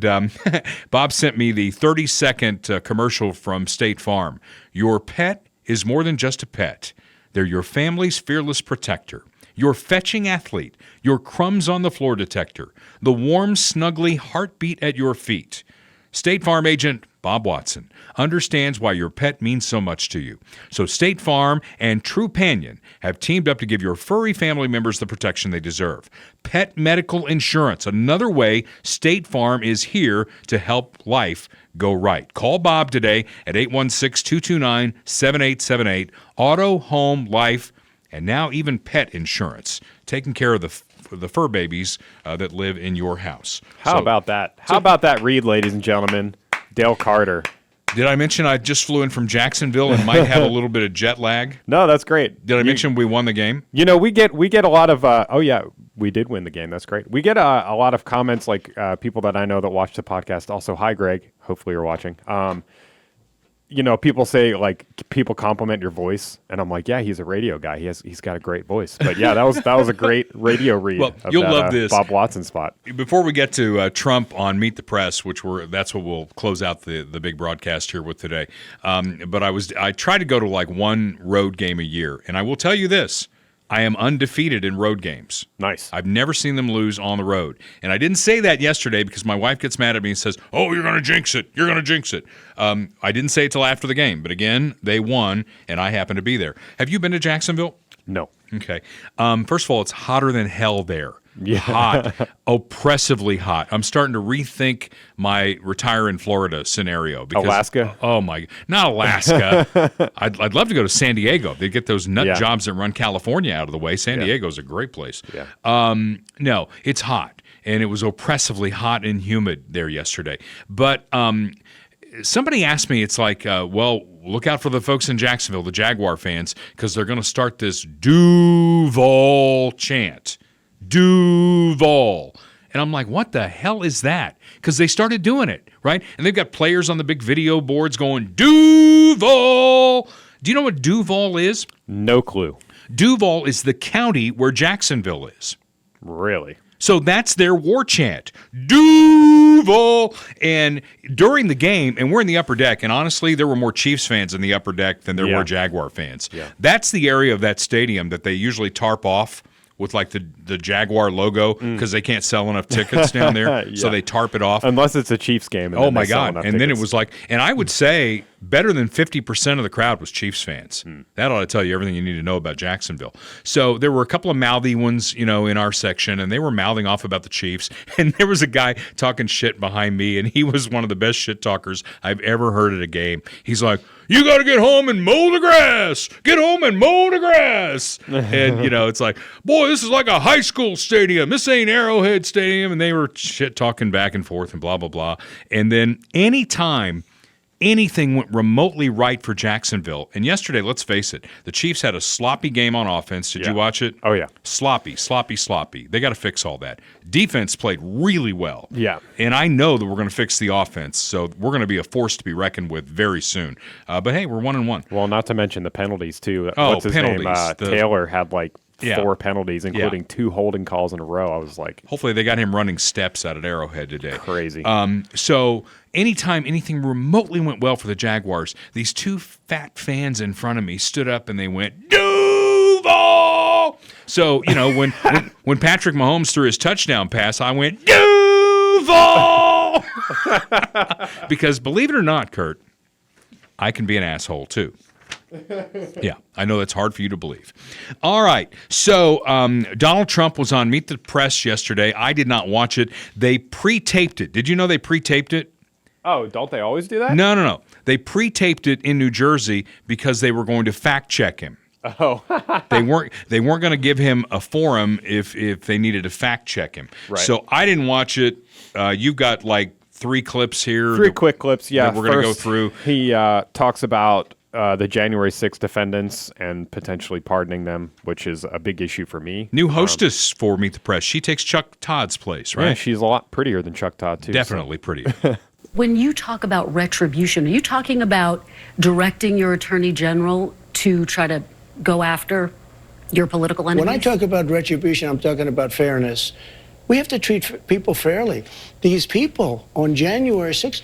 Bob sent me the 30-second commercial from State Farm. Your pet is more than just a pet. They're your family's fearless protector, your fetching athlete, your crumbs on the floor detector, the warm, snuggly heartbeat at your feet. State Farm agent Bob Watson understands why your pet means so much to you. So State Farm and Trupanion have teamed up to give your furry family members the protection they deserve. Pet medical insurance, another way State Farm is here to help life go right. Call Bob today at 816-229-7878. Auto, home, life, and now even pet insurance, taking care of the fur babies that live in your house. How about that? How about that read, ladies and gentlemen? Dale Carter. Did I mention I just flew in from Jacksonville and might have a little bit of jet lag? No, that's great. Did I mention we won the game? You know, we get a lot of oh yeah, we did win the game. That's great. We get a lot of comments, like people that I know that watch the podcast. Also, hi Greg. Hopefully you're watching. You know, people say, like, people compliment your voice, and I'm like, yeah, he's a radio guy. He's got a great voice. But yeah, that was a great radio read. Well, you'll love this Bob Watson spot. Before we get to Trump on Meet the Press, that's what we'll close out the big broadcast here with today. But I try to go to like one road game a year, and I will tell you this. I am undefeated in road games. Nice. I've never seen them lose on the road. And I didn't say that yesterday because my wife gets mad at me and says, oh, you're going to jinx it. You're going to jinx it. I didn't say it till after the game. But again, they won, and I happened to be there. Have you been to Jacksonville? No. Okay. First of all, it's hotter than hell there. Yeah. Hot, oppressively hot. I'm starting to rethink my retire in Florida scenario. Because, Alaska? Oh, my. Not Alaska. I'd love to go to San Diego. They get those nut jobs that run California out of the way. San Diego's a great place. Yeah. No, it's hot. And it was oppressively hot and humid there yesterday. But somebody asked me, it's like, well, look out for the folks in Jacksonville, the Jaguar fans, because they're going to start this Duval chant. Duval. And I'm like, what the hell is that? Because they started doing it, right? And they've got players on the big video boards going, Duval. Do you know what Duval is? No clue. Duval is the county where Jacksonville is. Really? So that's their war chant, Duval. And during the game, and we're in the upper deck, and honestly, there were more Chiefs fans in the upper deck than there were Jaguar fans. Yeah. That's the area of that stadium that they usually tarp off with like the Jaguar logo because they can't sell enough tickets down there, so they tarp it off. Unless it's a Chiefs game. And oh my God! And then it was like, and I would say better than 50% of the crowd was Chiefs fans. That ought to tell you everything you need to know about Jacksonville. So there were a couple of mouthy ones, you know, in our section, and they were mouthing off about the Chiefs. And there was a guy talking shit behind me, and he was one of the best shit talkers I've ever heard at a game. He's like, you got to get home and mow the grass. Get home and mow the grass. And, you know, it's like, boy, this is like a high school stadium. This ain't Arrowhead Stadium. And they were shit talking back and forth and blah, blah, blah. And then anytime anything went remotely right for Jacksonville, and yesterday, let's face it, the Chiefs had a sloppy game on offense. Did you watch it? Oh, yeah. Sloppy. They got to fix all that. Defense played really well. Yeah. And I know that we're going to fix the offense, so we're going to be a force to be reckoned with very soon. But, hey, we're 1-1. Well, not to mention the penalties, too. Oh, What's his penalties. name? Taylor had like 4 penalties, including 2 holding calls in a row. I was like, hopefully they got him running steps out at Arrowhead today. Crazy. So anytime anything remotely went well for the Jaguars, these 2 fat fans in front of me stood up and they went, Duval! So, when Patrick Mahomes threw his touchdown pass, I went, Duval! Because believe it or not, Kurt, I can be an asshole too. Yeah, I know that's hard for you to believe. All right, so Donald Trump was on Meet the Press yesterday. I did not watch it. They pre-taped it. Did you know they pre-taped it? Oh, don't they always do that? No. They pre-taped it in New Jersey because they were going to fact-check him. Oh. They weren't going to give him a forum if they needed to fact-check him. Right. So I didn't watch it. You've got like 3 clips here. 3 quick clips, yeah. That we're going to go through. He talks about the January 6th defendants and potentially pardoning them, which is a big issue for me. New hostess for Meet the Press. She takes Chuck Todd's place, right? Yeah, she's a lot prettier than Chuck Todd, too. Definitely prettier. When you talk about retribution, are you talking about directing your attorney general to try to go after your political enemies? When I talk about retribution, I'm talking about fairness. We have to treat people fairly. These people on January 6th,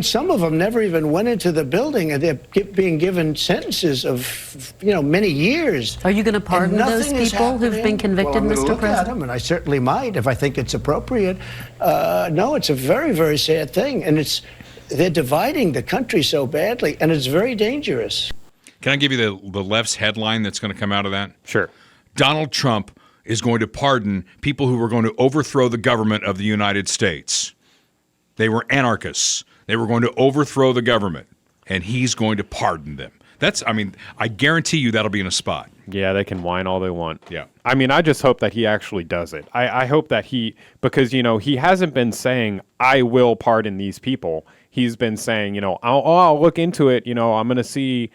some of them never even went into the building, and they're being given sentences of, many years. Are you going to pardon those people who've been convicted, Mr. Look President? at them, and I certainly might if I think it's appropriate. No, it's a very, very sad thing, and they're dividing the country so badly, and it's very dangerous. Can I give you the left's headline that's going to come out of that? Sure. Donald Trump is going to pardon people who were going to overthrow the government of the United States. They were anarchists. They were going to overthrow the government, and he's going to pardon them. I guarantee you that'll be in a spot. Yeah, they can whine all they want. Yeah. I just hope that he actually does it. I hope that because, he hasn't been saying, I will pardon these people. He's been saying, I'll look into it. I'm going to see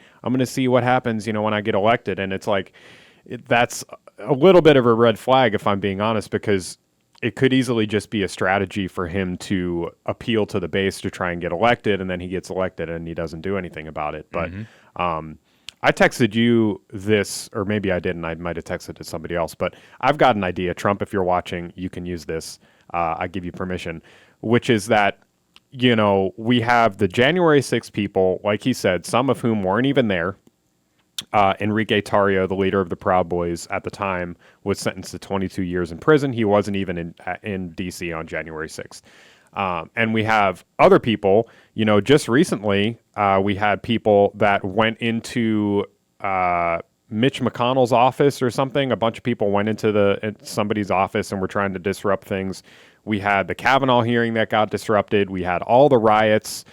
what happens, when I get elected. And it's like, that's a little bit of a red flag, if I'm being honest, because it could easily just be a strategy for him to appeal to the base to try and get elected, and then he gets elected and he doesn't do anything about it. But I texted you this, or maybe I didn't. I might have texted to somebody else. But I've got an idea. Trump, if you're watching, you can use this. I give you permission, which is that, we have the January 6th people, like he said, some of whom weren't even there. Enrique Tarrio, the leader of the Proud Boys at the time, was sentenced to 22 years in prison. He wasn't even in D.C. on January 6th. And we have other people, just recently, we had people that went into Mitch McConnell's office or something. A bunch of people went into somebody's office and were trying to disrupt things. We had the Kavanaugh hearing that got disrupted. We had all the riots,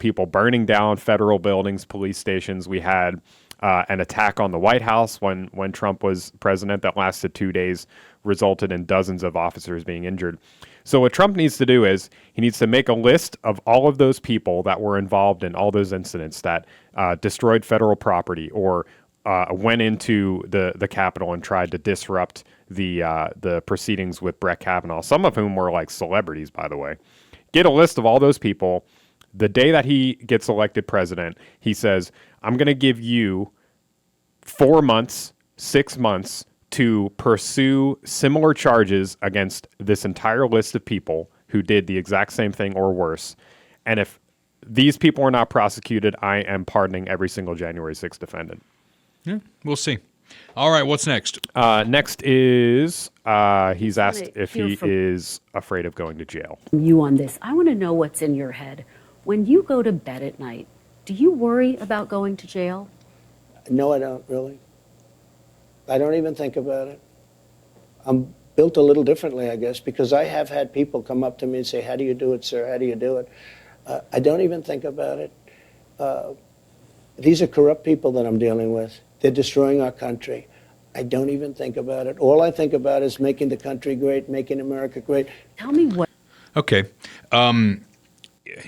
people burning down federal buildings, police stations. We had an attack on the White House when Trump was president that lasted 2 days, resulted in dozens of officers being injured. So what Trump needs to do is he needs to make a list of all of those people that were involved in all those incidents that destroyed federal property or went into the Capitol and tried to disrupt the proceedings with Brett Kavanaugh, some of whom were like celebrities, by the way. Get a list of all those people. The day that he gets elected president, he says, I'm going to give you 4 months, 6 months to pursue similar charges against this entire list of people who did the exact same thing or worse. And if these people are not prosecuted, I am pardoning every single January 6th defendant. Yeah, we'll see. All right, what's next? Next is he's asked if he is afraid of going to jail. You on this. I want to know what's in your head. When you go to bed at night, do you worry about going to jail? No, I don't, really. I don't even think about it. I'm built a little differently, I guess, because I have had people come up to me and say, how do you do it, sir? How do you do it? I don't even think about it. These are corrupt people that I'm dealing with. They're destroying our country. I don't even think about it. All I think about is making the country great, making America great. Tell me what. Okay.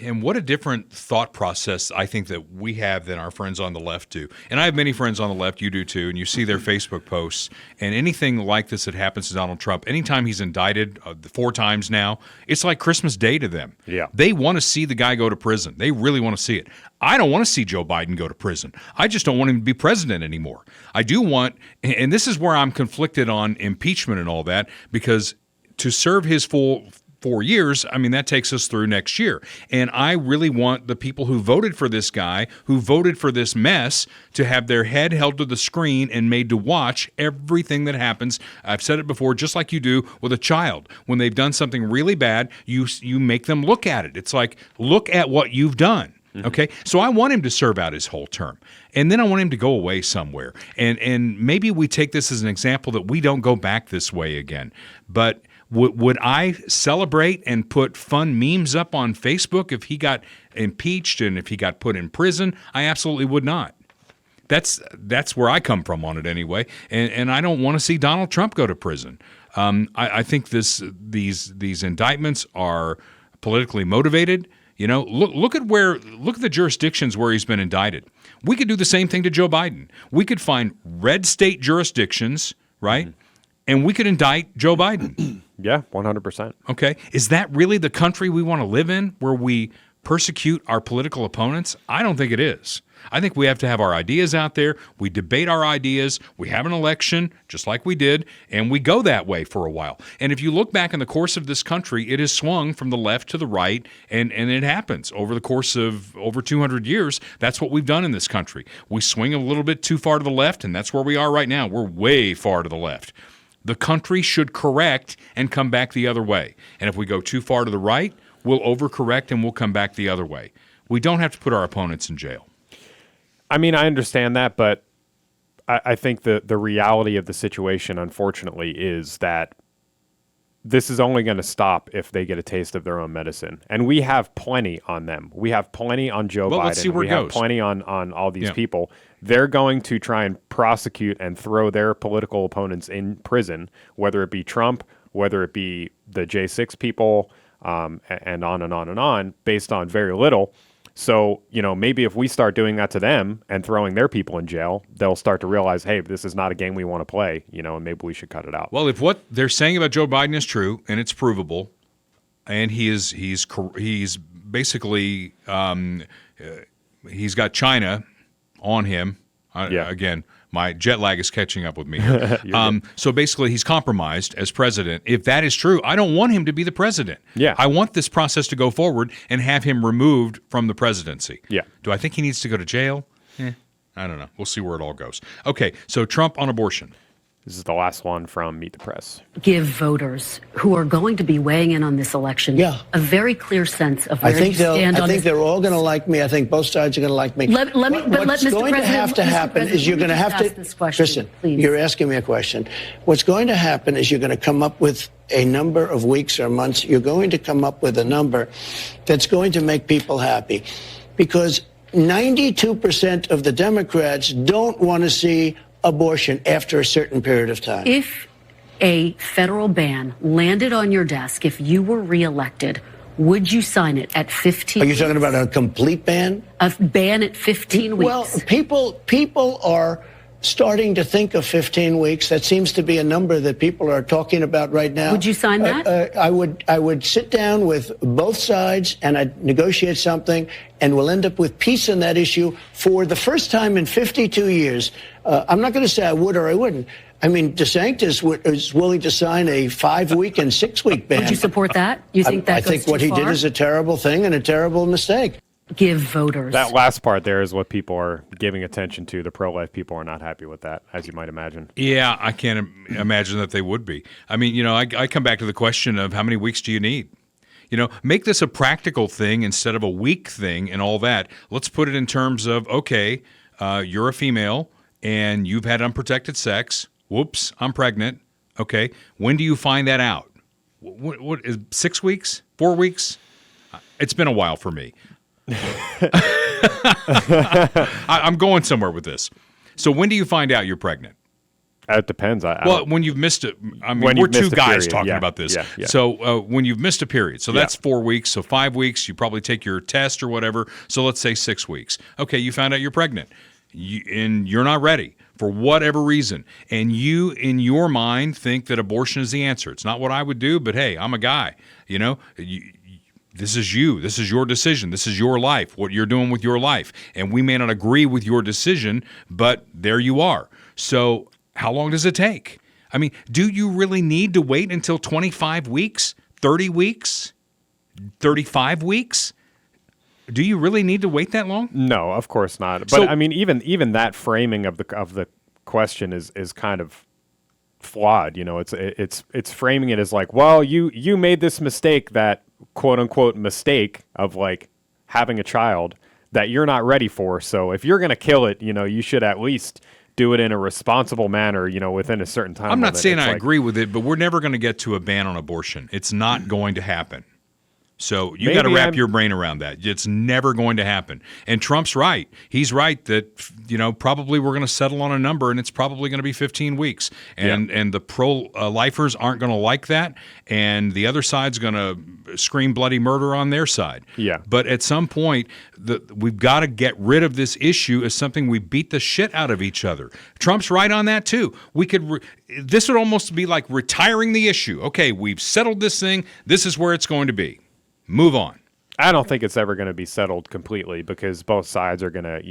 And what a different thought process I think that we have than our friends on the left do. And I have many friends on the left, you do too, and you see their Facebook posts. And anything like this that happens to Donald Trump, anytime he's indicted 4 times now, it's like Christmas Day to them. Yeah. They want to see the guy go to prison. They really want to see it. I don't want to see Joe Biden go to prison. I just don't want him to be president anymore. I do want, and this is where I'm conflicted on impeachment and all that, because to serve his full 4 years, I mean, that takes us through next year. And I really want the people who voted for this guy, who voted for this mess, to have their head held to the screen and made to watch everything that happens. I've said it before, just like you do with a child. When they've done something really bad, you make them look at it. It's like, look at what you've done. Okay, so I want him to serve out his whole term, and then I want him to go away somewhere. And maybe we take this as an example that we don't go back this way again. But would I celebrate and put fun memes up on Facebook if he got impeached and if he got put in prison? I absolutely would not. That's where I come from on it anyway. And I don't want to see Donald Trump go to prison. I think these indictments are politically motivated. You know, look at the jurisdictions where he's been indicted. We could do the same thing to Joe Biden. We could find red state jurisdictions, right? And we could indict Joe Biden. Yeah, 100%. Okay. Is that really the country we want to live in, where we persecute our political opponents? I don't think it is. I think we have to have our ideas out there. We debate our ideas. We have an election, just like we did, and we go that way for a while. And if you look back in the course of this country, it has swung from the left to the right, and it happens over the course of over 200 years. That's what we've done in this country. We swing a little bit too far to the left, and that's where we are right now. We're way far to the left. The country should correct and come back the other way. And if we go too far to the right, we'll overcorrect and we'll come back the other way. We don't have to put our opponents in jail. I mean, I understand that, but I think the reality of the situation, unfortunately, is that this is only going to stop if they get a taste of their own medicine. And we have plenty on them. We have plenty on Joe Biden. Let's see where we it have goes. plenty on all these people. They're going to try and prosecute and throw their political opponents in prison, whether it be Trump, whether it be the J6 people, and on and on and on, based on very little. So, you know, maybe if we start doing that to them and throwing their people in jail, they'll start to realize, hey, this is not a game we want to play, you know, and maybe we should cut it out. Well, if what they're saying about Joe Biden is true and it's provable, and he's basically he's got China on him. Again, my jet lag is catching up with me here. So basically, he's compromised as president. If that is true, I don't want him to be the president. Yeah. I want this process to go forward and have him removed from the presidency. Yeah. Do I think he needs to go to jail? I don't know. We'll see where it all goes. Okay, so Trump on abortion. This is the last one from Meet the Press. Give voters who are going to be weighing in on this election a very clear sense of where you stand on I think they're all going to like me. I think both sides are going to like me. What's going to have to happen is you're going to have to listen. You're asking me a question. What's going to happen is you're going to come up with a number of weeks or months. You're going to come up with a number that's going to make people happy, because 92% of the Democrats don't want to see abortion after a certain period of time. If a federal ban landed on your desk, if you were reelected, would you sign it at 15 Are you talking about a complete ban? A ban at 15 weeks? Well, people are starting to think of 15 weeks. That seems to be a number that people are talking about right now. Would you sign that? I would sit down with both sides and I'd negotiate something, and we'll end up with peace on that issue for the first time in 52 years. I'm not going to say I would or I wouldn't. I mean, DeSantis is willing to sign a 5-week and 6-week ban. Would you support that? You think that I think what he did is a terrible thing and a terrible mistake. Give voters. That last part there is what people are giving attention to. The pro-life people are not happy with that, as you might imagine. Yeah, I can't imagine that they would be. I mean, you know, I come back to the question of how many weeks do you need? You know, make this a practical thing instead of a week thing and all that. Let's put it in terms of, okay, you're a female and you've had unprotected sex. Whoops, I'm pregnant. Okay, when do you find that out? What is 6 weeks? 4 weeks? It's been a while for me. I'm going somewhere with this. So when do you find out you're pregnant? It depends. When you've missed it, I mean, we're two guys talking about this. Yeah. So when you've missed a period, so that's 4 weeks. So 5 weeks, you probably take your test or whatever. So let's say 6 weeks. Okay, you found out you're pregnant, and you're not ready for whatever reason, and you, in your mind, think that abortion is the answer. It's not what I would do, but hey, I'm a guy. This is you. This is your decision. This is your life, what you're doing with your life. And we may not agree with your decision, but there you are. So how long does it take? I mean, do you really need to wait until 25 weeks, 30 weeks, 35 weeks? Do you really need to wait that long? No, of course not. But I mean, even that framing of the question is kind of flawed. It's framing it as like, well, you made this mistake, that quote unquote mistake of like having a child that you're not ready for. So if you're going to kill it, you should at least do it in a responsible manner, within a certain time. I'm not saying I agree with it, but we're never going to get to a ban on abortion. It's not going to happen. So you got to wrap your brain around that. It's never going to happen. And Trump's right. He's right that, probably we're going to settle on a number, and it's probably going to be 15 weeks. And the pro-lifers aren't going to like that, and the other side's going to scream bloody murder on their side. Yeah. But at some point, we've got to get rid of this issue as something we beat the shit out of each other. Trump's right on that, too. This would almost be like retiring the issue. Okay, we've settled this thing. This is where it's going to be. Move on. I don't think it's ever going to be settled completely because both sides are going to,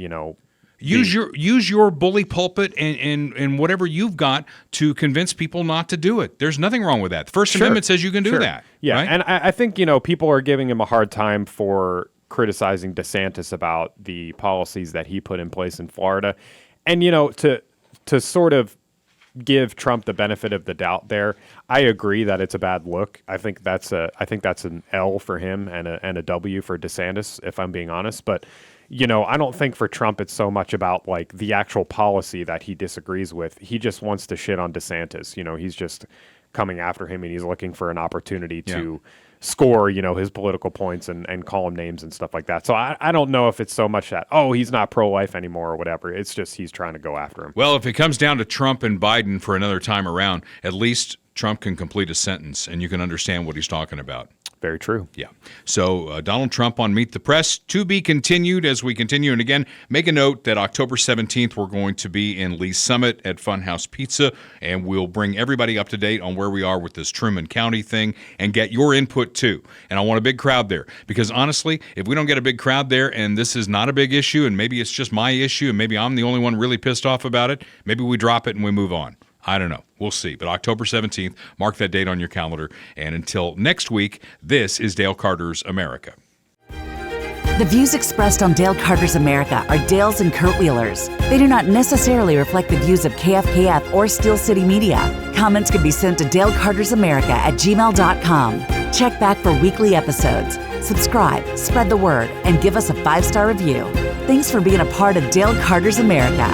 use your bully pulpit and whatever you've got to convince people not to do it. There's nothing wrong with that. The First Amendment says you can do that. Yeah, right? and I think, people are giving him a hard time for criticizing DeSantis about the policies that he put in place in Florida. And, to sort of give Trump the benefit of the doubt there, I agree that it's a bad look. I think that's an L for him and a W for DeSantis, if I'm being honest. But I don't think for Trump it's so much about like the actual policy that he disagrees with. He just wants to shit on DeSantis. He's just coming after him, and he's looking for an opportunity to score, his political points and call him names and stuff like that. So I don't know if it's so much that, he's not pro-life anymore or whatever. It's just he's trying to go after him. Well, if it comes down to Trump and Biden for another time around, at least Trump can complete a sentence and you can understand what he's talking about. Very true. Yeah. So Donald Trump on Meet the Press, to be continued as we continue. And again, make a note that October 17th, we're going to be in Lee's Summit at Funhouse Pizza, and we'll bring everybody up to date on where we are with this Truman County thing and get your input too. And I want a big crowd there because honestly, if we don't get a big crowd there and this is not a big issue and maybe it's just my issue and maybe I'm the only one really pissed off about it, maybe we drop it and we move on. I don't know. We'll see. But October 17th, mark that date on your calendar. And until next week, this is Dale Carter's America. The views expressed on Dale Carter's America are Dale's and Kurt Wheeler's. They do not necessarily reflect the views of KFKF or Steel City Media. Comments can be sent to dalecartersamerica@gmail.com. Check back for weekly episodes. Subscribe, spread the word, and give us a 5-star review. Thanks for being a part of Dale Carter's America.